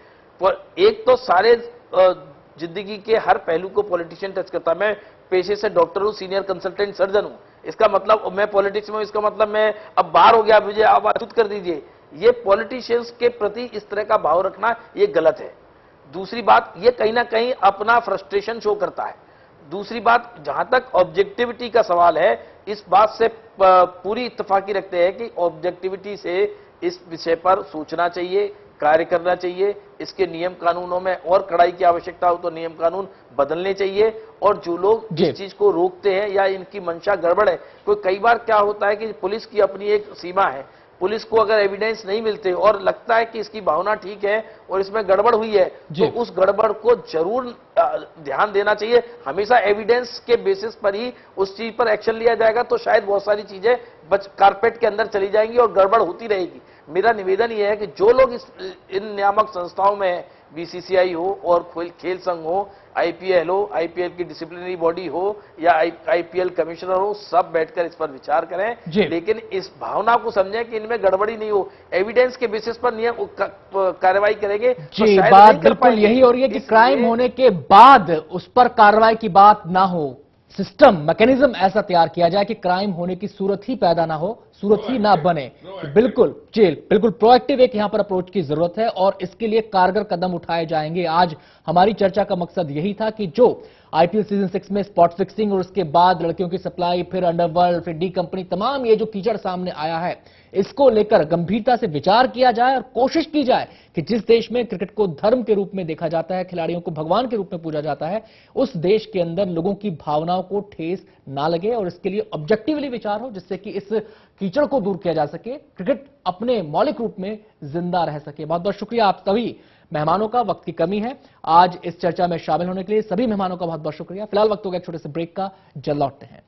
एक तो सारे जिंदगी के हर पहलू को पॉलिटिशियन टच करता है। मैं पेशे से डॉक्टर हूं, सीनियर कंसल्टेंट सर्जन हूं, इसका मतलब मैं पॉलिटिक्स में, इसका मतलब मैं अब बाहर हो गया, मुझे अब अछूत कर दीजिए। ये पॉलिटिशियंस के प्रति इस तरह का भाव रखना ये गलत है। दूसरी बात, ये कहीं ना कहीं अपना फ्रस्ट्रेशन शो करता है। दूसरी बात, जहां तक ऑब्जेक्टिविटी का सवाल है, इस बात से पूरी इत्तेफाकी रखते हैं कि ऑब्जेक्टिविटी से इस विषय पर सोचना चाहिए, कार्य करना चाहिए। इसके नियम कानूनों में और कड़ाई की आवश्यकता हो तो नियम कानून बदलने चाहिए। और जो लोग इस चीज को रोकते हैं या इनकी मंशा गड़बड़ है, कई बार क्या होता है कि पुलिस की अपनी एक सीमा है, पुलिस को अगर एविडेंस नहीं मिलते और लगता है कि इसकी भावना ठीक है और इसमें गड़बड़ हुई है, तो उस गड़बड़ को जरूर ध्यान देना चाहिए। हमेशा एविडेंस के बेसिस पर ही उस चीज पर एक्शन लिया जाएगा, तो शायद बहुत सारी चीजें कारपेट के अंदर चली जाएंगी और गड़बड़ होती रहेगी। मेरा निवेदन यह है कि जो लोग इन नियामक संस्थाओं में, बीसीसीआई हो और खेल संघ हो, आईपीएल हो, आईपीएल की डिसिप्लिनरी बॉडी हो या आईपीएल कमिश्नर हो, सब बैठकर इस पर विचार करें, लेकिन इस भावना को समझें कि इनमें गड़बड़ी नहीं हो। एविडेंस के बेसिस पर नियम कार्रवाई करेंगे तो शायद
बात बिल्कुल यही हो रही है कि क्राइम होने के बाद उस पर कार्रवाई की बात ना हो, सिस्टम मैकेनिज्म ऐसा तैयार किया जाए कि क्राइम होने की सूरत ही पैदा ना हो, सूरत ही ना बने। बिल्कुल बिल्कुल प्रोएक्टिव एक यहां पर अप्रोच की जरूरत है और इसके लिए कारगर कदम उठाए जाएंगे। आज हमारी चर्चा का मकसद यही था कि जो आईपीएल सीजन 6 में स्पॉट फिक्सिंग और उसके बाद लड़कियों की सप्लाई, फिर अंडरवर्ल्ड, फिर डी कंपनी, तमाम ये जो कीचड़ सामने आया है, इसको लेकर गंभीरता से विचार किया जाए और कोशिश की जाए कि जिस देश में क्रिकेट को धर्म के रूप में देखा जाता है, खिलाड़ियों को भगवान के रूप में पूजा जाता है, उस देश के अंदर लोगों की भावनाओं को ठेस ना लगे और इसके लिए ऑब्जेक्टिवली विचार हो, जिससे कि इस कीचड़ को दूर किया जा सके, क्रिकेट अपने मौलिक रूप में जिंदा रह सके। बहुत बहुत शुक्रिया आप सभी मेहमानों का, वक्त की कमी है आज इस चर्चा में शामिल होने के लिए सभी मेहमानों का बहुत बहुत शुक्रिया। फिलहाल वक्त हो गया एक छोटे से ब्रेक का, जल्द लौटते हैं।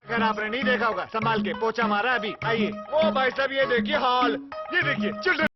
अगर आपने नहीं देखा होगा, संभाल के पोछा मारा अभी। आइए, ओ भाई साहब ये देखिए हाल, ये देखिए चिल्ड्रन